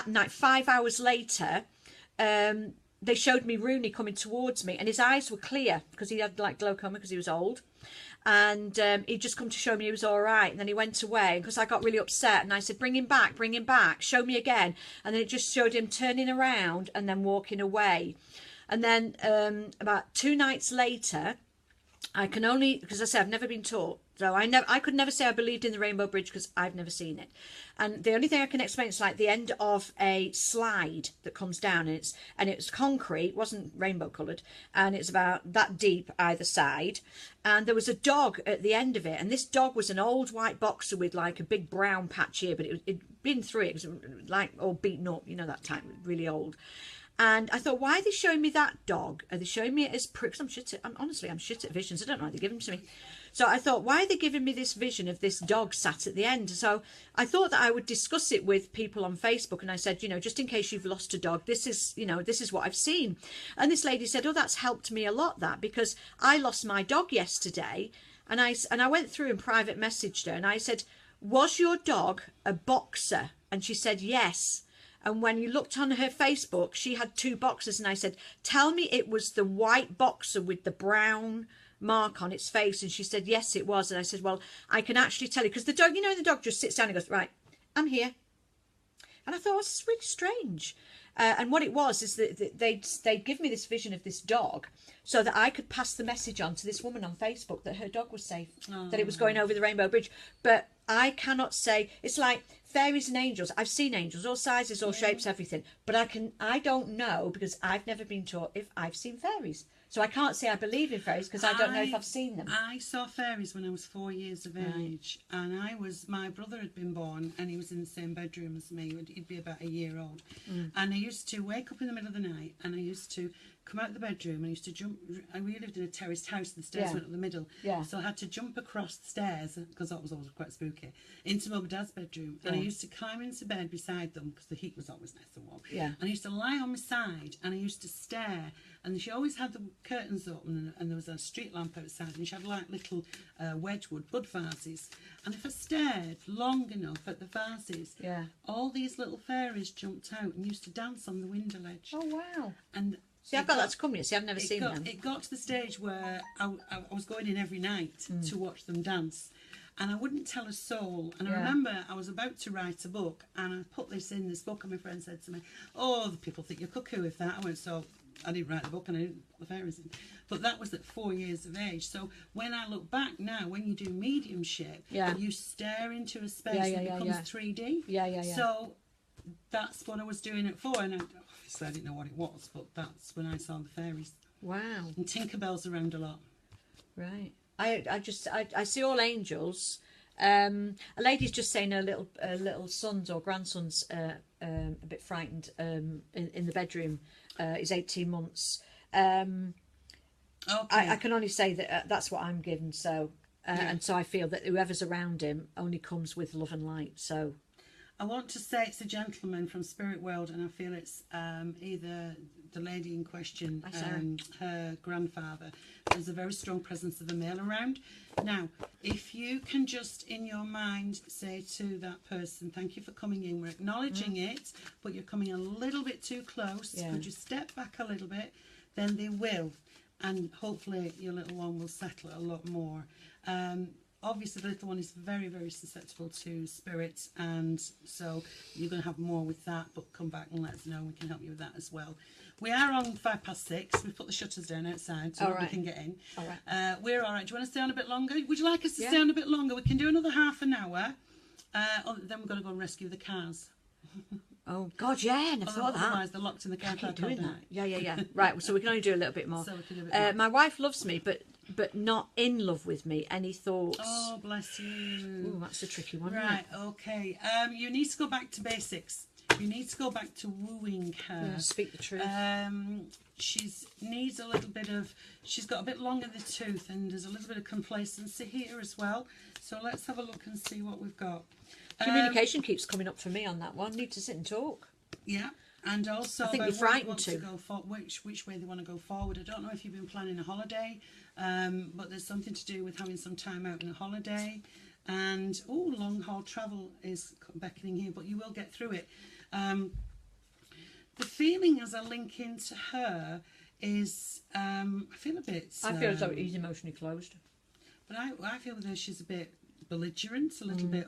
night, 5 hours later, they showed me Rooney coming towards me, and his eyes were clear because he had like glaucoma because he was old. And he'd just come to show me he was all right. And then he went away because I got really upset. And I said, bring him back, show me again. And then it just showed him turning around and then walking away. And then about 2 nights later, I can only, because I say I've never been taught. So I could never say I believed in the Rainbow Bridge because I've never seen it. And the only thing I can explain is like the end of a slide that comes down, and it's concrete, wasn't rainbow coloured, and it's about that deep either side. And there was a dog at the end of it, and this dog was an old white boxer with like a big brown patch here, but it'd been through it. It was like all beaten up, you know, that time, really old. And I thought, why are they showing me that dog? Are they showing me it as pricks? I'm shit at visions. I don't know why they give them to me. So I thought, why are they giving me this vision of this dog sat at the end? So I thought that I would discuss it with people on Facebook. And I said, you know, just in case you've lost a dog, this is what I've seen. And this lady said, oh, that's helped me a lot, that, because I lost my dog yesterday. And I went through and private messaged her, and I said, was your dog a boxer? And she said, yes. And when you looked on her Facebook, she had 2 boxers. And I said, tell me it was the white boxer with the brown mark on its face. And she said, yes, it was. And I said, well, I can actually tell you, because the dog, you know, the dog just sits down and goes, right, I'm here. And I thought, this is really strange. And what it was is that they'd give me this vision of this dog so that I could pass the message on to this woman on Facebook that her dog was safe, that it was going over the Rainbow Bridge. But I cannot say, it's like fairies and angels. I've seen angels, all sizes, all shapes, everything. But I don't know, because I've never been taught if I've seen fairies. So I can't say I believe in fairies because I don't know if I've seen them. I saw fairies when I was 4 years of age, and my brother had been born, and he was in the same bedroom as me. He'd be about a year old. And I used to wake up in the middle of the night, and I used to come out of the bedroom, and I used to jump. We lived in a terraced house, and the stairs went up the middle. So I had to jump across the stairs, because that was always quite spooky, into Mum and Dad's bedroom. And I used to climb into bed beside them, because the heat was always nice and warm. And I used to lie on my side, and I used to stare. And she always had the curtains open, and there was a street lamp outside, and she had like little Wedgwood bud vases. And if I stared long enough at the vases, all these little fairies jumped out and used to dance on the window ledge. Oh, wow. And see, I've got that to come here. See, I've never seen them. It got to the stage where I was going in every night to watch them dance. And I wouldn't tell a soul. And I remember I was about to write a book, and I put this in this book, and my friend said to me, oh, the people think you're cuckoo with that. I went, so I didn't write the book, and I didn't put the fairies in. But that was at 4 years of age. So when I look back now, when you do mediumship, you stare into a space that becomes 3D. So that's what I was doing it for. And obviously I didn't know what it was, but that's when I saw the fairies. Wow. And Tinkerbell's around a lot. Right. I see all angels. A lady's just saying her little sons or grandsons a bit frightened in the bedroom. He's 18 months. I can only say that that's what I'm given. So and so I feel that whoever's around him only comes with love and light. So I want to say it's a gentleman from Spirit World, and I feel it's either the lady in question and her grandfather. There's a very strong presence of a male around. Now, if you can just in your mind say to that person, thank you for coming in, we're acknowledging it, but you're coming a little bit too close. Could you step back a little bit? Then they will. and hopefully your little one will settle a lot more. Obviously the little one is very, very susceptible to spirits, and so you're going to have more with that, but come back and let us know. We can help you with that as well. We are on 6:05. We've put the shutters down outside so we can get in. All right. We're all right. Do you want to stay on a bit longer? Would you like us to stay on a bit longer? We can do another half an hour. Then we're going to go and rescue the cars. Oh God, yeah, never thought of that. Otherwise they're locked in the car park. Doing that. Yeah. Right, so we can only do a little bit more. So we can do a bit more. My wife loves me, but not in love with me. Any thoughts? Oh, bless you. Ooh, that's a tricky one. Right, okay. You need to go back to basics. You need to go back to wooing her. Yeah, speak the truth. She's needs a little bit of, she's got a bit long in the tooth, and there's a little bit of complacency here as well. So let's have a look and see what we've got. Communication keeps coming up for me on that one. Need to sit and talk. Yeah, and also I think about you're frightened where they want to go which way they want to go forward. I don't know if you've been planning a holiday, but there's something to do with having some time out in a holiday. And long haul travel is beckoning here, but you will get through it. The feeling as I link into her is I feel a bit. I feel as though he's emotionally closed. But I feel that she's a bit belligerent, a little bit.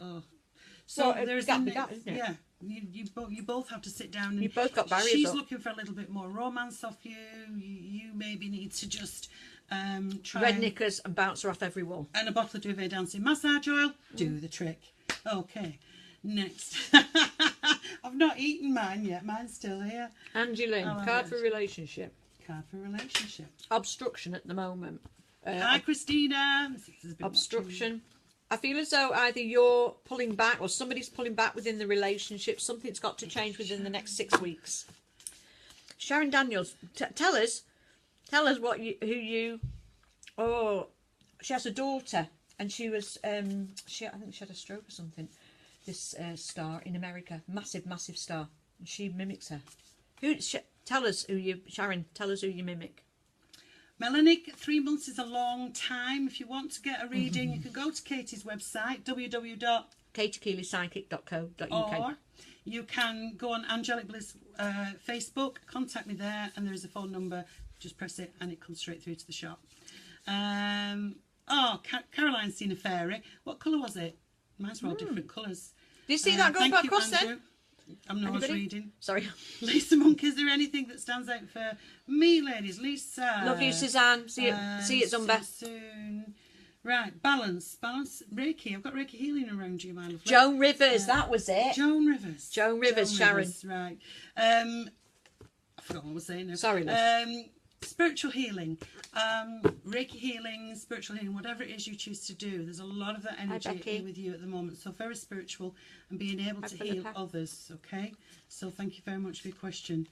So well, there's that, isn't it? Yeah, you both have to sit down. And you both got barriers. She's up. looking for a little bit more romance off you. You maybe need to just try red knickers and bounce her off every wall. And a bottle of Duvet Dancing massage oil. Do the trick. Okay, next. I've not eaten mine yet. Mine's still here. Angie Lynn, card for relationship. Card for relationship. Obstruction at the moment. Hi, Christina. Obstruction. I feel as though either you're pulling back or somebody's pulling back within the relationship. Something's got to change within the next 6 weeks. Sharon Daniels, tell us who you. Oh, she has a daughter, and she was. I think she had a stroke or something. This star in America, massive star, and she mimics her. Tell us who you, Sharon. Tell us who you mimic. Melanie, 3 months is a long time. If you want to get a reading, you can go to Katie's website, www.katiekeeleypsychic.co.uk. Or you can go on Angelic Bliss Facebook, contact me there, and there is a phone number. Just press it and it comes straight through to the shop. Caroline's seen a fairy. What colour was it? Mine's all different colours. Do you see that going back across Andrew. there? I'm not reading. Sorry. Lisa Monk, is there anything that stands out for me, ladies? Lisa. Love you, Suzanne. See you Zumba. Soon. Right, balance. Reiki. I've got Reiki healing around you, my lovely. Joan Rivers, that was it. Joan Rivers. Sharon. Right. I forgot what I was saying now. Sorry, love. Spiritual healing, Reiki healing, spiritual healing, whatever it is you choose to do. There's a lot of that energy here with you at the moment. So very spiritual and being able to heal others. Okay. So thank you very much for your question.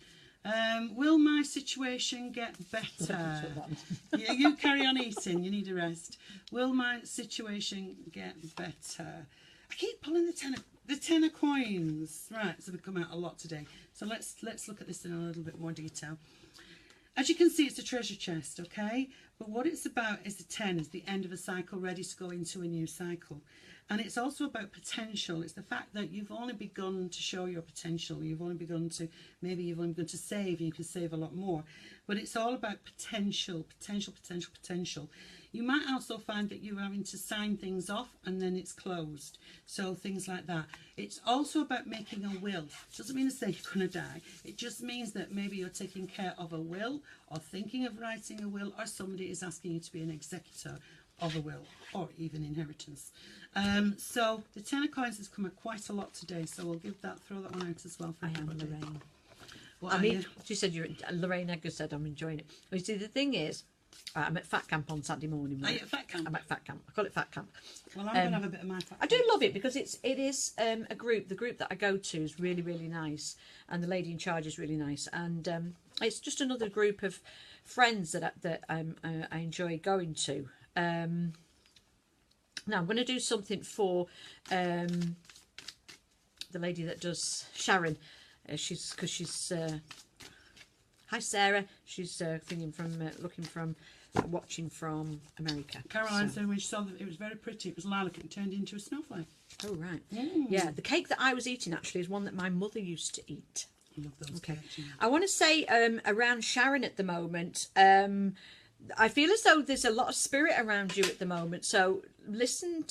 Will my situation get better? Yeah, you carry on eating. You need a rest. Will my situation get better? I keep pulling the ten of coins. Right. So we've come out a lot today. So let's look at this in a little bit more detail. As you can see, it's a treasure chest, okay? But what it's about is the 10 is the end of a cycle, ready to go into a new cycle. And it's also about potential. It's the fact that you've only begun to show your potential. You've only begun to save, and you can save a lot more. But it's all about potential. You might also find that you're having to sign things off and then it's closed. So things like that. It's also about making a will. It doesn't mean to say you're going to die. It just means that maybe you're taking care of a will or thinking of writing a will, or somebody is asking you to be an executor of a will or even inheritance. So the 10 of coins has come out quite a lot today. So we'll throw that one out as well for everybody. Lorraine. She said Lorraine Edgar said I'm enjoying it. Well, you see, the thing is, I'm at Fat Camp on Saturday morning. Are you at Fat Camp? I'm at Fat Camp. I call it Fat Camp. Well, I'm going to have a bit of my Fat Camp. I do love it because it is a group. The group that I go to is really, really nice, and the lady in charge is really nice. And it's just another group of friends that I enjoy going to. Now I'm going to do something for the lady that does Sharon. She's hi Sarah. She's watching from America. Caroline said when she saw that it was very pretty, it was lilac and turned into a snowflake. Oh right. Yeah, the cake that I was eating actually is one that my mother used to eat. I love those cakes. I want to say around Sharon at the moment, I feel as though there's a lot of spirit around you at the moment. So listen,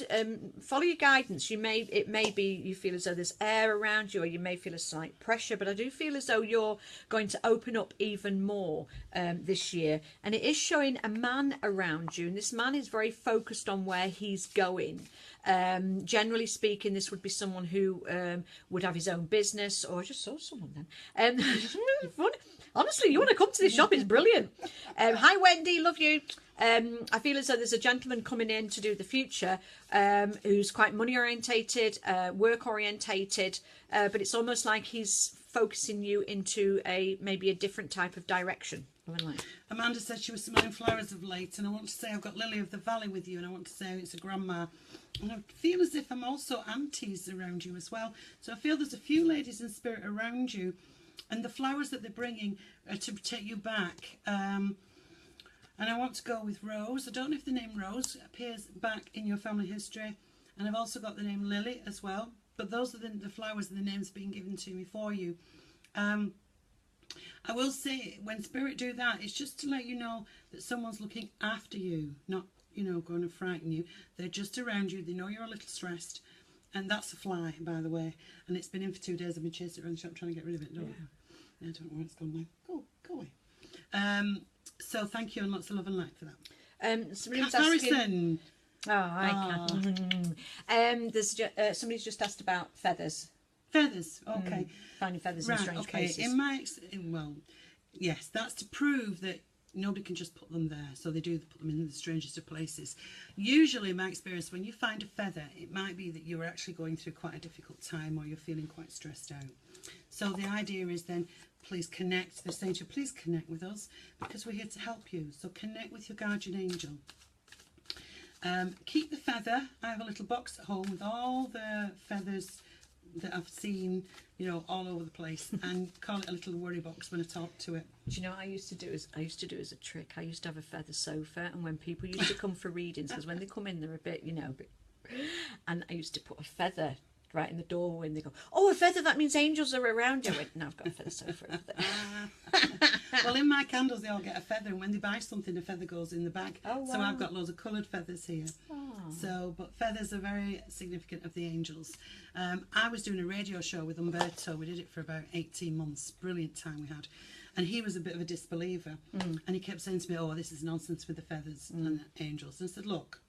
follow your guidance. It may be you feel as though there's air around you, or you may feel a slight pressure. But I do feel as though you're going to open up even more this year. And it is showing a man around you, and this man is very focused on where he's going. Generally speaking, this would be someone who would have his own business, or I just saw someone then. Fun. Honestly, you want to come to this shop, it's brilliant. Hi Wendy, love you. I feel as though there's a gentleman coming in to do the future who's quite money orientated, work orientated, but it's almost like he's focusing you into maybe a different type of direction. Amanda said she was smelling flowers of late, and I want to say I've got Lily of the Valley with you, and I want to say it's a grandma, and I feel as if I'm also aunties around you as well. So I feel there's a few ladies in spirit around you, and the flowers that they're bringing are to take you back. And I want to go with Rose. I don't know if the name Rose appears back in your family history, and I've also got the name Lily as well, but those are the flowers and the names being given to me for you. I will say, when spirit do that, it's just to let you know that someone's looking after you, not, you know, going to frighten you. They're just around you. They know you're a little stressed. And that's a fly, by the way. And it's been in for 2 days. I've been chasing it around the shop trying to get rid of it. I don't know where it's gone now. Go away. So thank you, and lots of love and light for that. Somebody's Kat Harrison. Oh, hi, Kat. Somebody's just asked about feathers. Feathers, okay. Finding feathers in strange places. Well, yes, that's to prove that nobody can just put them there. So they do put them in the strangest of places. Usually, in my experience, when you find a feather, it might be that you're actually going through quite a difficult time, or you're feeling quite stressed out. So the idea is then, please connect. They're saying to you, please connect with us, because we're here to help you. So connect with your guardian angel. Keep the feather. I have a little box at home with all the feathers that I've seen, you know, all over the place, and call it a little worry box when I talk to it. Do you know what I used to do as a trick? I used to have a feather sofa, and when people used to come for readings, because when they come in they're a bit, you know, and I used to put a feather right in the doorway, and they go, oh, a feather, that means angels are around you. I went, no, I've got a feather sofa over there. Well, in my candles they all get a feather, and when they buy something, a feather goes in the bag. Oh, wow. So I've got loads of coloured feathers here. Oh. So, but feathers are very significant of the angels. I was doing a radio show with Umberto. We did it for about 18 months. Brilliant time we had. And he was a bit of a disbeliever. And he kept saying to me, oh, this is nonsense with the feathers and the angels. And I said, look,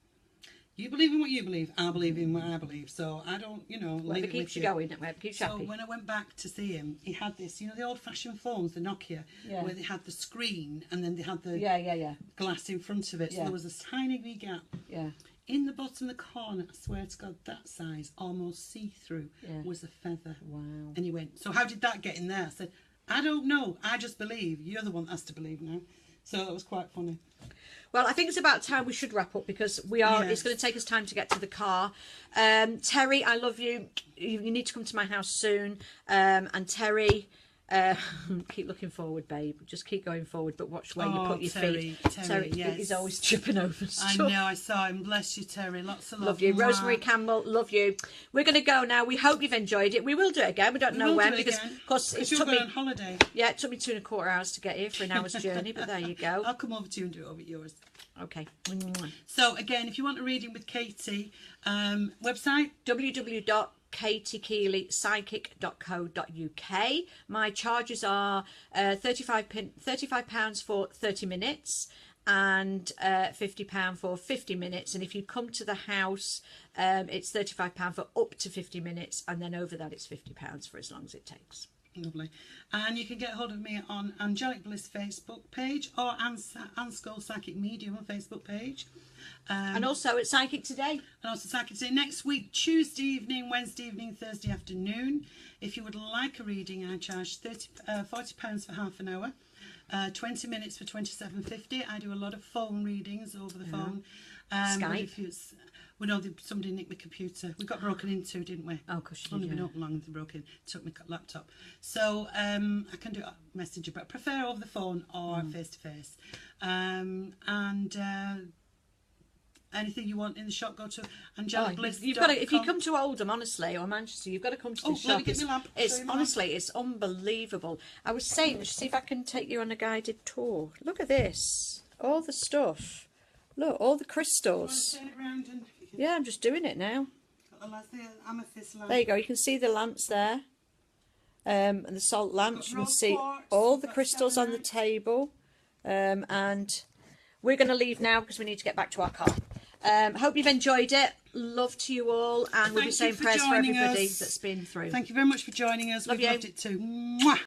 you believe in what you believe, I believe in what I believe. So I don't, you know, leave it keeps with you going, whatever keeps you so happy. when I went back to see him, he had this, you know, the old-fashioned phones, the Nokia, where they had the screen and then they had the glass in front of it. So there was a tiny wee gap. Yeah. In the bottom of the corner, I swear to God, that size, almost see-through, was a feather. Wow. And he went, so how did that get in there? I said, I don't know. I just believe. You're the one that has to believe now. So it was quite funny. Well, I think it's about time we should wrap up, because we are. It's going to take us time to get to the car. Terry, I love you. You need to come to my house soon. And Terry, keep looking forward, babe. Just keep going forward, but watch where you put your feet. Terry yes. He's always tripping over stuff. I know, I saw him. Bless you, Terry. Lots of love. Love you. Rosemary Campbell, love you. We're going to go now. We hope you've enjoyed it. We will do it again. We don't know when, because of course it took me on holiday. Yeah, it took me 2.25 hours to get here for an hour's journey, but there you go. I'll come over to you and do it over yours. Okay. So again, if you want a reading with Katie, website www.katiekeelypsychic.co.uk. My charges are £35 for 30 minutes and £50 for 50 minutes. And if you come to the house, it's £35 for up to 50 minutes, and then over that it's £50 for as long as it takes. Lovely. And you can get hold of me on Angelic Bliss Facebook page, or Anne Scholes Psychic Medium on Facebook page. And also at Psychic Today. And also Psychic Today. Next week, Tuesday evening, Wednesday evening, Thursday afternoon. If you would like a reading, I charge £40 for half an hour. 20 minutes for £27.50. I do a lot of phone readings over the phone. Skype. We know somebody nicked my computer. We got broken into, didn't we? Oh, because only been open long as they broke in. Took my laptop. So I can do a messenger, but I prefer over the phone or face to face. And anything you want in the shop, go to Angelic Bliss. You've got to, if you come to Oldham, honestly, or Manchester, you've got to come to the shop. Let me get my lamp. It's honestly, it's unbelievable. I was saying, see if I can take you on a guided tour. Look at this. all the stuff. Look, all the crystals. Turn it round and Yeah, I'm just doing it now. the amethyst lamp. There you go. You can see the lamps there. And the salt lamps. You can rose see quartz, all we've the got crystals on the selenite. table. And we're going to leave now because we need to get back to our car. Hope you've enjoyed it. Love to you all. And we'll be Thank you saying for prayers for joining everybody us. that's been through. Thank you very much for joining us. Love We've you. loved it too. Mwah.